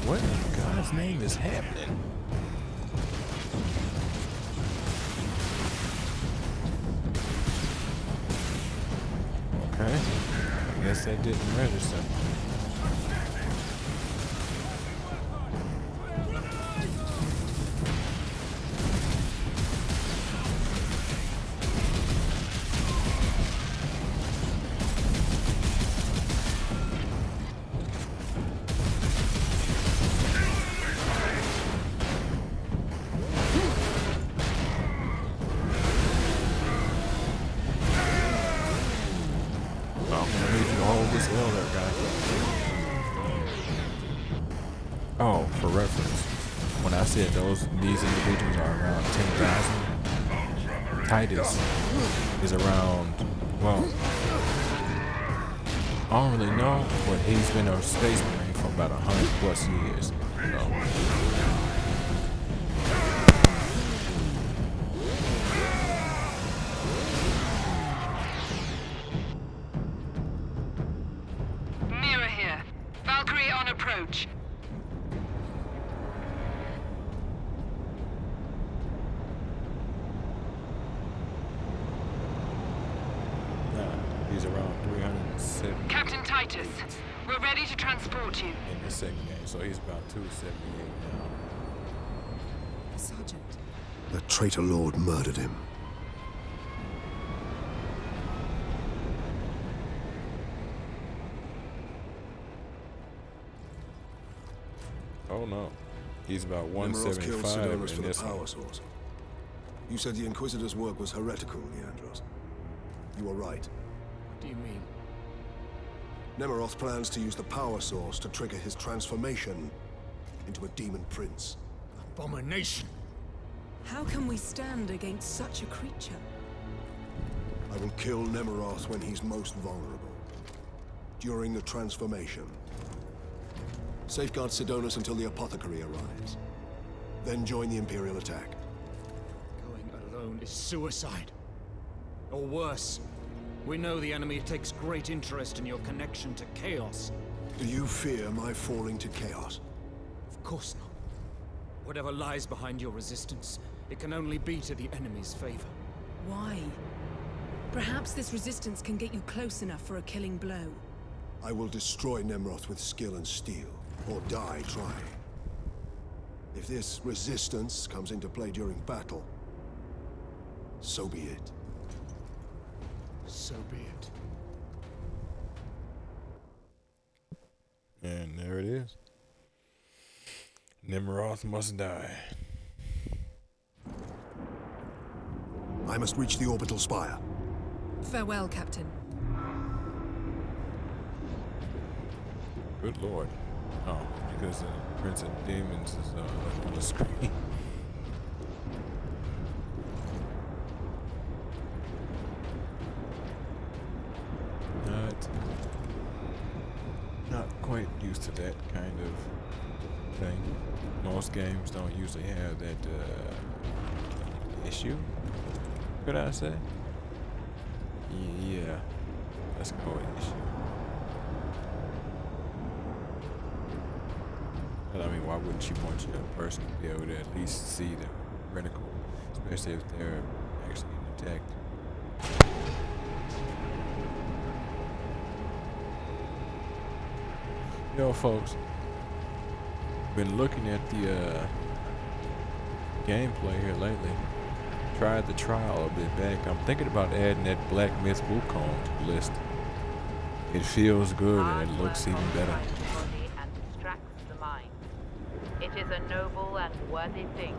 Speaker 1: What in God's name is happening? Okay. I guess that didn't register. Oh, for reference, when I said these individuals are around 10,000, Titus is around, well, I don't really know, but he's been a space marine for about 100 plus years, you know.
Speaker 2: Mira here. Valkyrie on approach.
Speaker 1: He's around 370.
Speaker 2: Captain Titus, we're ready to transport you.
Speaker 1: In the second game, so he's about 278 now.
Speaker 9: Sergeant.
Speaker 4: The traitor lord murdered him.
Speaker 1: Oh no, he's about
Speaker 4: Nemeroth killed
Speaker 1: 175
Speaker 4: Sidonus for
Speaker 1: in
Speaker 4: the
Speaker 1: this
Speaker 4: power
Speaker 1: one.
Speaker 4: source. You said the Inquisitor's work was heretical, Leandros. You were right.
Speaker 7: What do you mean?
Speaker 4: Nemeroth plans to use the power source to trigger his transformation into a demon prince.
Speaker 7: Abomination!
Speaker 9: How can we stand against such a creature?
Speaker 4: I will kill Nemeroth when he's most vulnerable. During the transformation. Safeguard Sidonus until the apothecary arrives. Then join the Imperial attack.
Speaker 7: Going alone is suicide. Or worse. We know the enemy takes great interest in your connection to chaos.
Speaker 4: Do you fear my falling to chaos?
Speaker 7: Of course not. Whatever lies behind your resistance, it can only be to the enemy's favor.
Speaker 9: Why? Perhaps this resistance can get you close enough for a killing blow.
Speaker 4: I will destroy Nemeroth with skill and steel, or die trying. If this resistance comes into play during battle, so be it.
Speaker 7: So be it.
Speaker 1: And there it is. Nemeroth must die.
Speaker 4: I must reach the orbital spire.
Speaker 9: Farewell, Captain.
Speaker 1: Good lord. Oh, because the Prince of Demons is on the screen. quite used to that kind of thing. Most games don't usually have that issue, could I say? Yeah, let's go with issue. But I mean, why wouldn't you want your person to be able to at least see the reticle, especially if they're actually intact? Yo, folks, been looking at the gameplay here lately. Tried the trial a bit back. I'm thinking about adding that Black Myth Wukong to the list. It feels good and it looks even better.
Speaker 2: Hard work occupies the body and distracts the mind. It is a noble and worthy thing.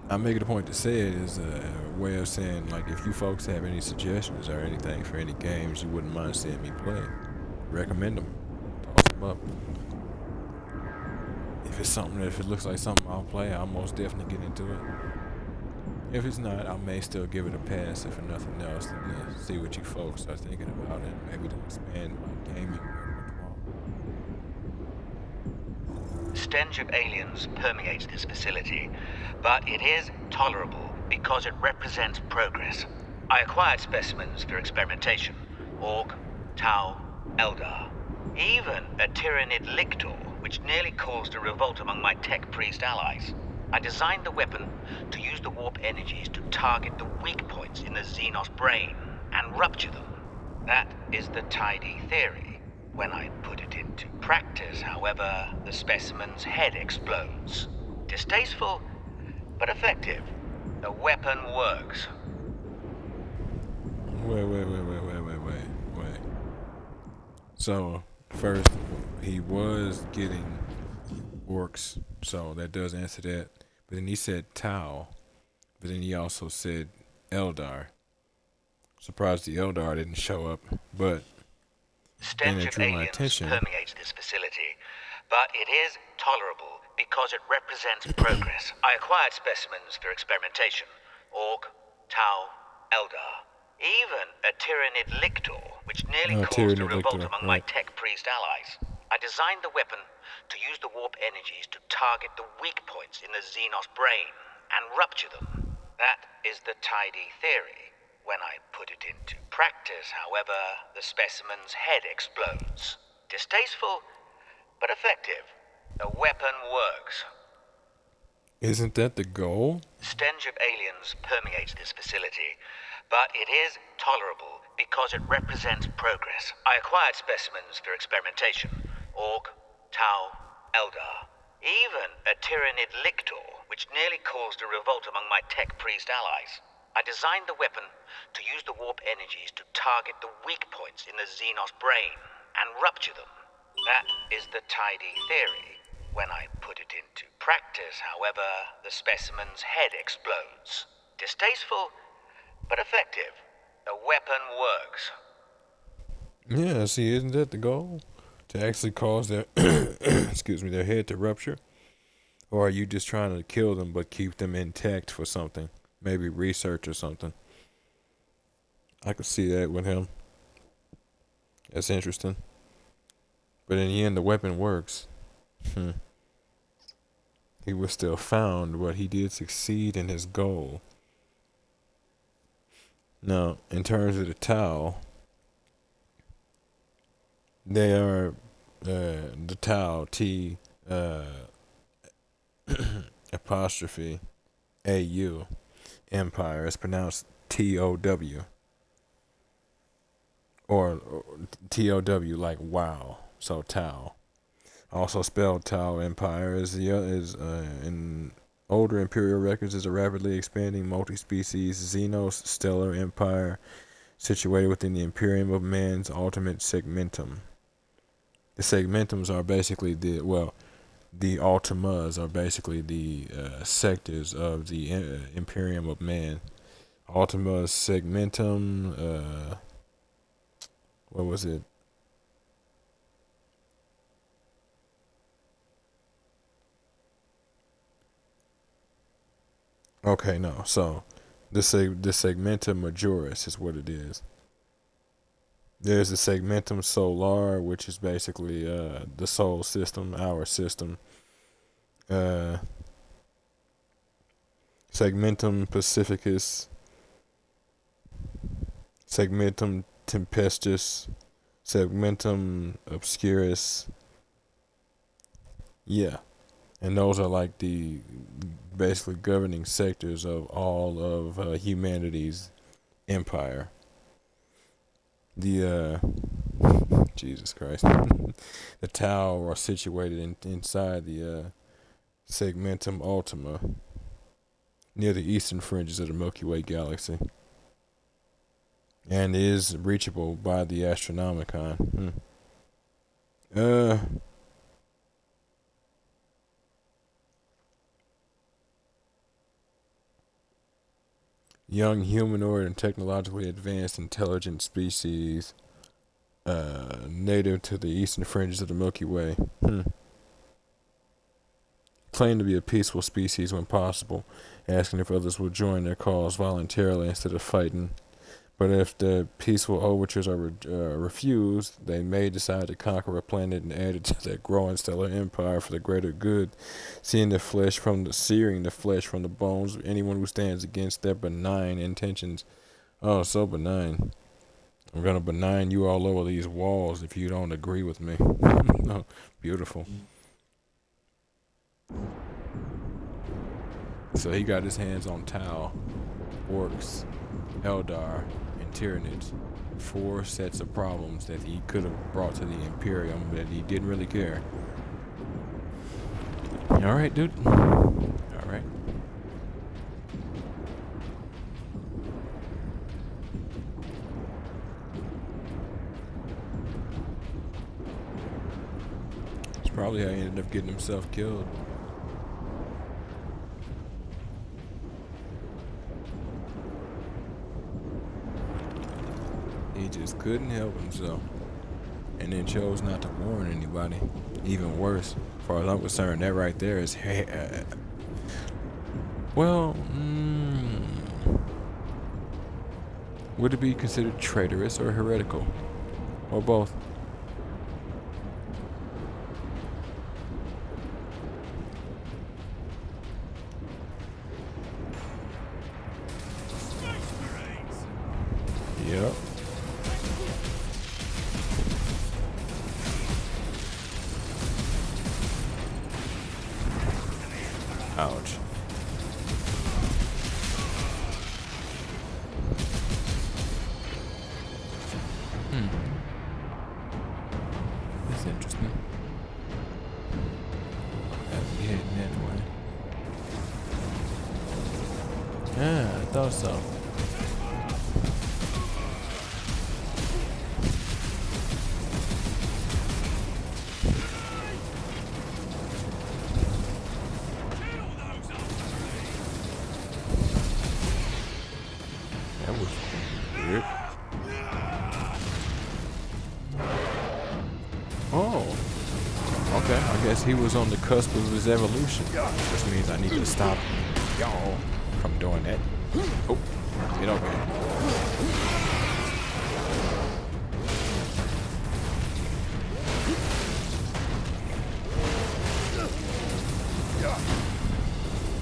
Speaker 1: I make it a point to say it as a way of saying, like, if you folks have any suggestions or anything for any games you wouldn't mind seeing me play, recommend them. Toss them up. If it looks like something I'll play, I'll most definitely get into it. If it's not, I may still give it a pass, if for nothing else, and see what you folks are thinking about it, maybe to expand my gaming repertoire.
Speaker 5: Stench of aliens permeates this facility, but it is tolerable because it represents progress. I acquired specimens for experimentation. Orc, Tau, Eldar, even a Tyranid Lictor, which nearly caused a revolt among my tech priest allies. I designed the weapon to use the warp energies to target the weak points in the Xenos brain and rupture them. That is the tidy theory. When I put it into practice, however, the specimen's head explodes. Distasteful, but effective. The weapon works.
Speaker 1: Wait. So, first, he was getting orcs, so that does answer that. But then he said Tau, but then he also said Eldar. Surprised the Eldar didn't show up, but then it drew my attention.
Speaker 5: Permeates this facility, but it is tolerable because it represents progress. I acquired specimens for experimentation. Orc, Tau, Eldar, even a Tyranid Lictor, which nearly caused a revolt among my tech priest allies. I designed the weapon to use the warp energies to target the weak points in the Xenos brain and rupture them. That is the tidy theory. When I put it into practice, however, the specimen's head explodes. Distasteful, but effective. The weapon works.
Speaker 1: Isn't that the goal?
Speaker 5: Stench of aliens permeates this facility, but it is tolerable because it represents progress. I acquired specimens for experimentation. Orc, Tau, Eldar, even a Tyranid Lictor, which nearly caused a revolt among my tech priest allies. I designed the weapon to use the warp energies to target the weak points in the Xenos brain and rupture them. That is the tidy theory. When I put it into practice, however, the specimen's head explodes. Distasteful, but effective. The weapon works.
Speaker 1: Yeah, see, isn't that the goal? To actually cause their their head to rupture? Or are you just trying to kill them but keep them intact for something? Maybe research or something. I could see that with him. That's interesting. But in the end, the weapon works. He was still found, but he did succeed in his goal. Now, in terms of the Tau, they are the Tau, T apostrophe AU Empire. It's pronounced TOW. Or TOW, like wow. So Tau. Also spelled Tau Empire is in older Imperial records is a rapidly expanding multi-species Xenos stellar empire situated within the Imperium of Man's ultimate segmentum. The segmentums are basically the Ultimas are basically the sectors of the Imperium of Man. Ultima's segmentum, what was it? Okay, no. So the segmentum majoris is what it is. There's the Segmentum Solar, which is basically the Sol system, our system. Segmentum Pacificus, Segmentum Tempestus, Segmentum Obscurus. Yeah. And those are like the basically governing sectors of all of humanity's empire. The Jesus Christ, the Tau are situated inside the Segmentum Ultima, near the eastern fringes of the Milky Way galaxy, and is reachable by the Astronomicon. Young humanoid and technologically advanced intelligent species native to the eastern fringes of the Milky Way. Claim to be a peaceful species when possible, asking if others will join their cause voluntarily instead of fighting. But if the peaceful overtures are refused, they may decide to conquer a planet and add it to their growing stellar empire for the greater good, searing the flesh from the bones of anyone who stands against their benign intentions. Oh, so benign. I'm gonna benign you all over these walls if you don't agree with me. Oh, beautiful. So he got his hands on Tau, Orcs, Eldar, and Tyranids. 4 sets of problems that he could have brought to the Imperium, but he didn't really care. Alright, dude. Alright. It's probably how he ended up getting himself killed. He just couldn't help himself, and then chose not to warn anybody. Even worse, as far as I'm concerned, that right there is would it be considered traitorous or heretical, or both? Yep. Ouch. That's interesting. Gotta be heading that way. Yeah, I thought so. That was weird. Oh. Okay, I guess he was on the cusp of his evolution. Which means I need to stop y'all from doing that. Oh, get over here.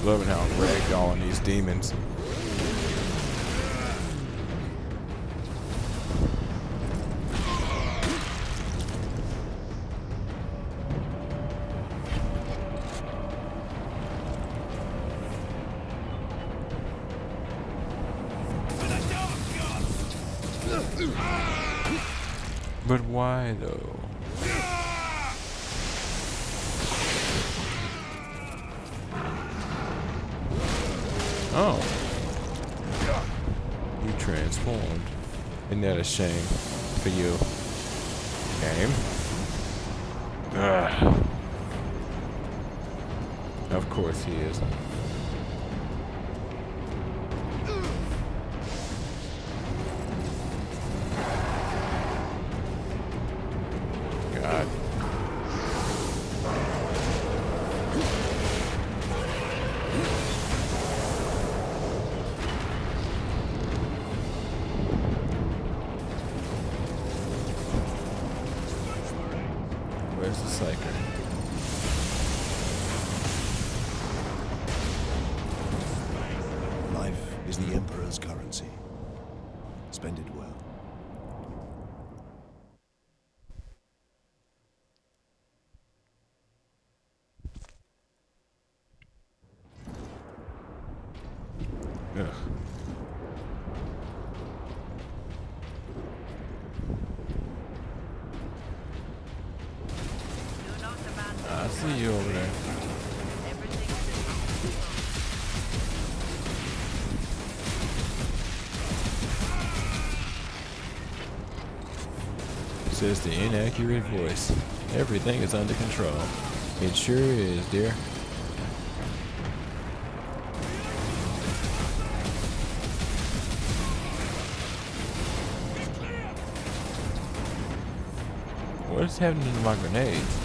Speaker 1: Loving how I'm ragdolling these demons. But why though? Oh. You transformed. Isn't that a shame for you? Game? Ugh. Of course he is. God.
Speaker 4: is the Emperor's currency. Spend it well.
Speaker 1: Ugh.
Speaker 2: Do not abandon
Speaker 1: I see you over there.
Speaker 2: everything is in
Speaker 1: Says the inaccurate voice. Everything is under control. It sure is, dear. What's happening to my grenades?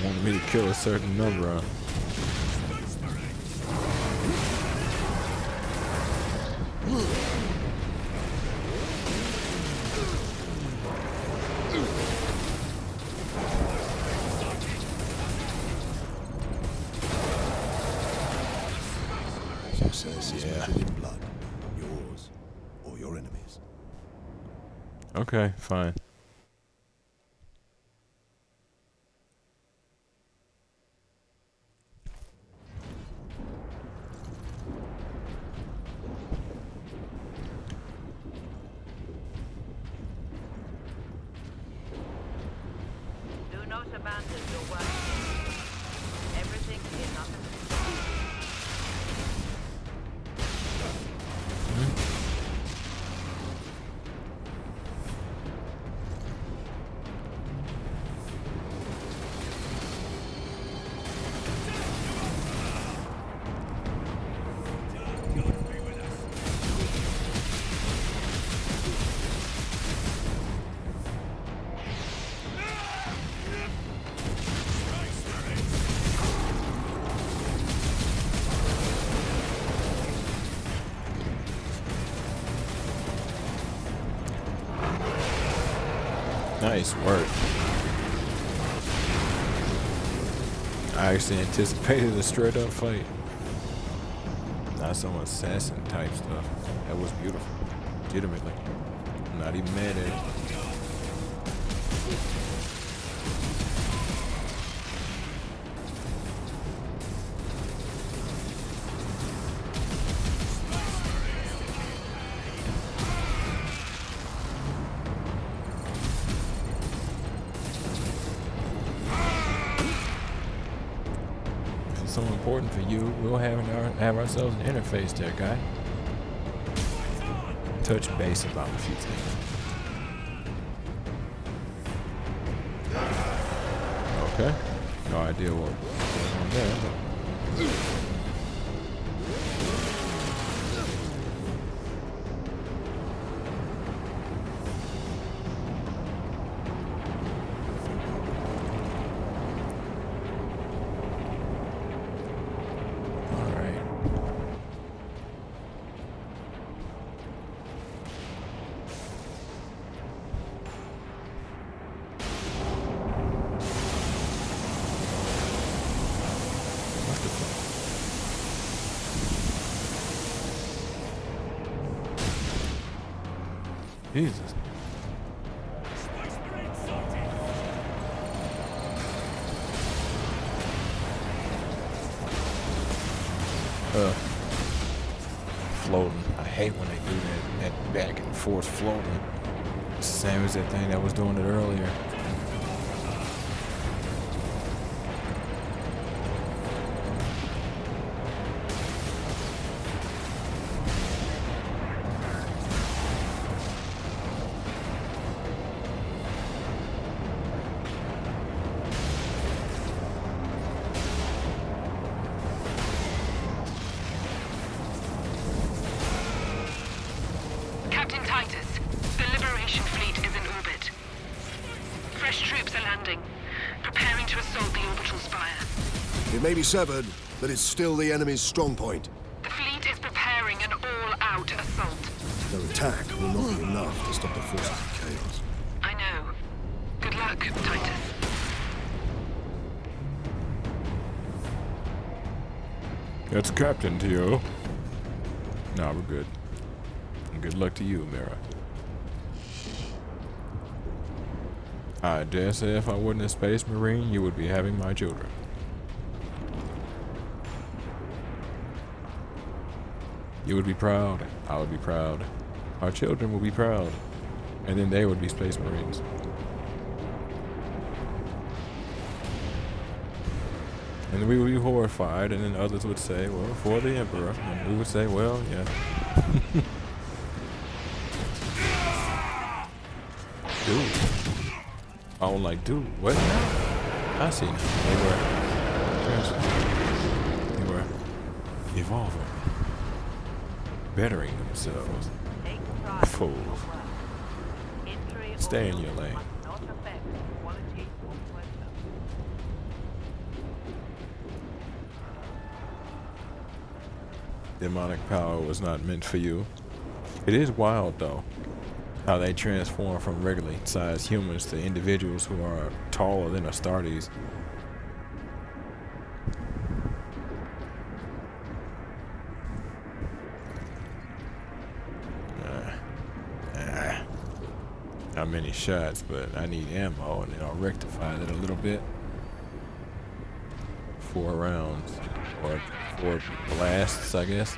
Speaker 1: Wanted me to kill a certain number, huh?
Speaker 4: Success is measured in blood. Yours or your enemies.
Speaker 1: Okay, fine.
Speaker 2: Do not abandon your work. Everything is under control.
Speaker 1: Nice work. I actually anticipated a straight up fight. Not some assassin type stuff. That was beautiful. Legitimately. I'm not even mad at it. So important for you, we'll have ourselves an interface there, guy. Touch base about a few things. Okay. No idea what's going on there. Jesus. Floating. I hate when they do that back and forth floating. It's the same as that thing that was doing it earlier.
Speaker 9: Captain Titus, the Liberation Fleet is in orbit. Fresh troops are landing, preparing to assault the orbital spire.
Speaker 4: It may be severed, That is still the enemy's strong point.
Speaker 10: The fleet is preparing an all-out assault.
Speaker 4: Their attack will not be enough to stop the forces of chaos.
Speaker 10: I know. Good luck, Titus.
Speaker 1: That's Captain Tio. Nah, we're good. And good luck to you, Mira. I dare say if I wasn't a space marine, you would be having my children. You would be proud. I would be proud. Our children would be proud. And then they would be space marines. And we would be horrified, and then others would say, well, for the Emperor. And we would say, well, yeah. Dude. I was like, dude, what? I see now. They were evolving. Bettering themselves. Fools. Stay in your lane. Demonic power was not meant for you. It is wild, though, how they transform from regularly sized humans to individuals who are taller than Astartes. Not many shots, but I need ammo, and I'll rectify it a little bit. 4 rounds, or 4 blasts, I guess.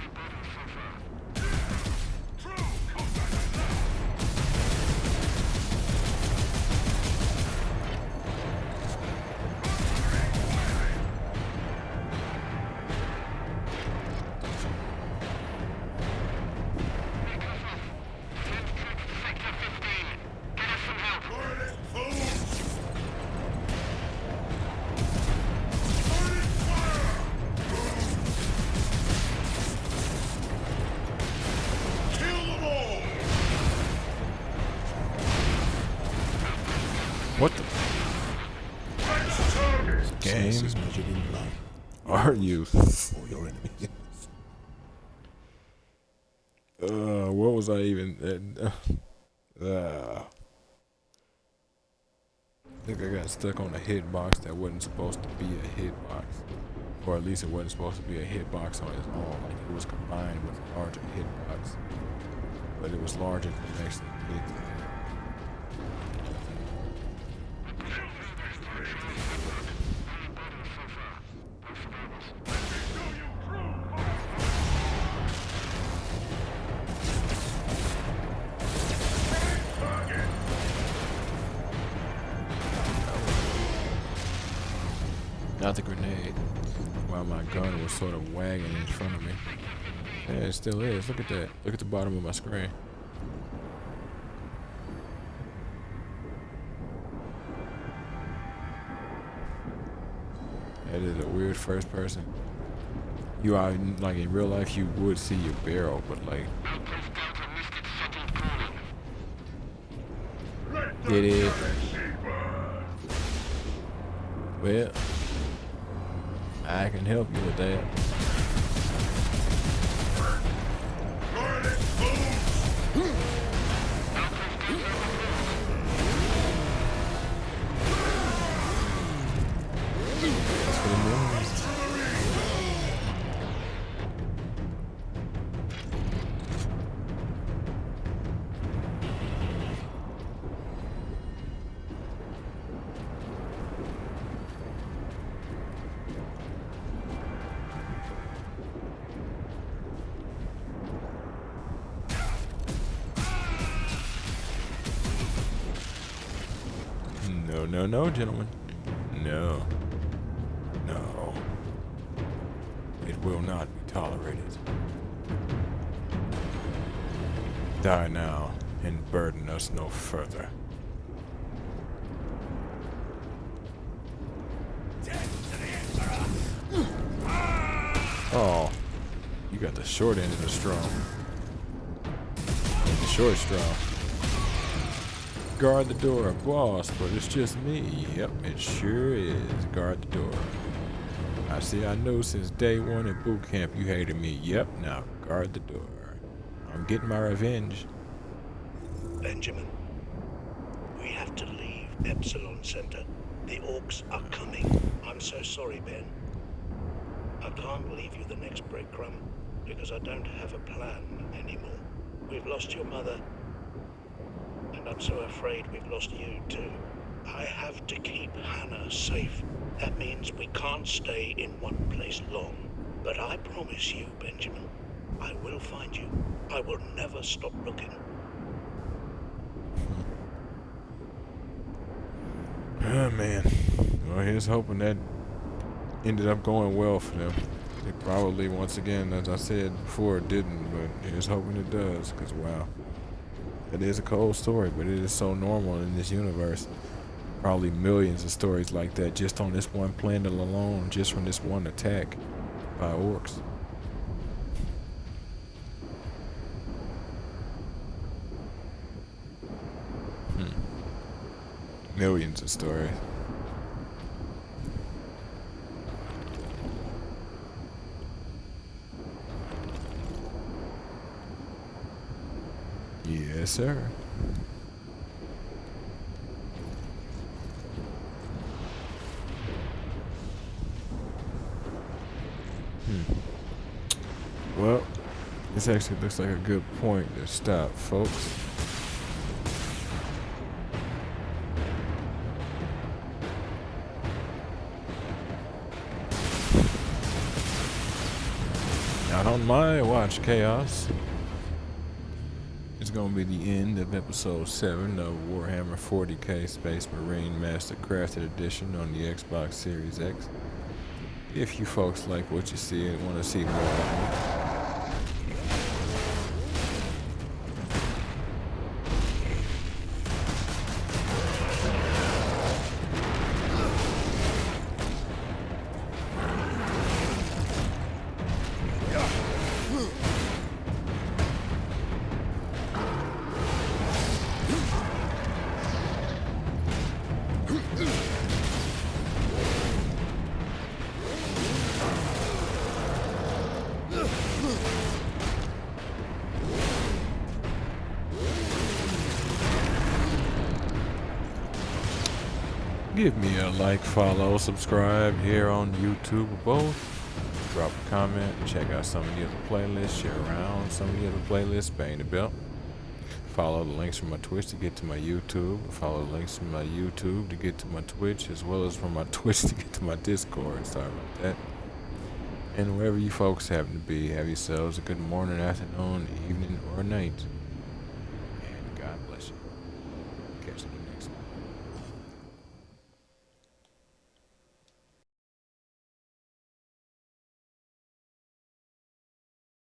Speaker 1: What the? Game? Are you?
Speaker 4: For your enemies.
Speaker 1: What was I even? I think I got stuck on a hitbox that wasn't supposed to be a hitbox, or at least it wasn't supposed to be a hitbox on its own. Like it was combined with a larger hitbox, but it was larger than actually hit. Not the grenade, while my gun was sort of wagging in front of me. Yeah, it still is. Look at that. Look at the bottom of my screen. That is a weird first person. You are, like in real life, you would see your barrel, but like... It is. Well... I can help you with that. That's what it means. No, no, no, gentlemen. No. No. It will not be tolerated. Die now and burden us no further. Oh, you got the short end of the straw. The short straw. Guard the door, boss, but it's just me. Yep, it sure is. Guard the door. I know since day one in boot camp you hated me. Yep, now guard the door. I'm getting my revenge.
Speaker 11: Benjamin, we have to leave Epsilon Center. The orcs are coming. I'm so sorry, Ben. I can't leave you the next breadcrumb because I don't have a plan anymore. We've lost your mother, and I'm so afraid we've lost you too. I have to keep Hannah safe. That means we can't stay in one place long. But I promise you, Benjamin, I will find you. I will never stop looking.
Speaker 1: Oh man. Well, here's hoping that ended up going well for them. It probably, once again, as I said before, it didn't, but here's hoping it does, because wow. It is a cold story, but it is so normal in this universe. Probably millions of stories like that just on this one planet alone, just from this one attack by orcs. Millions of stories. Yes, sir. Well, this actually looks like a good point to stop, folks. Not on my watch, Chaos. It's gonna be the end of episode 7 of Warhammer 40k Space Marine Master Crafted Edition on the Xbox Series X. If you folks like what you see and want to see more of it, give me a like, follow, subscribe here on YouTube or both. Drop a comment, check out some of the other playlists, share around some of the other playlists, bang the bell. Follow the links from my Twitch to get to my YouTube. Follow the links from my YouTube to get to my Twitch, as well as from my Twitch to get to my Discord. Sorry about that. And wherever you folks happen to be, have yourselves a good morning, afternoon, evening, or night.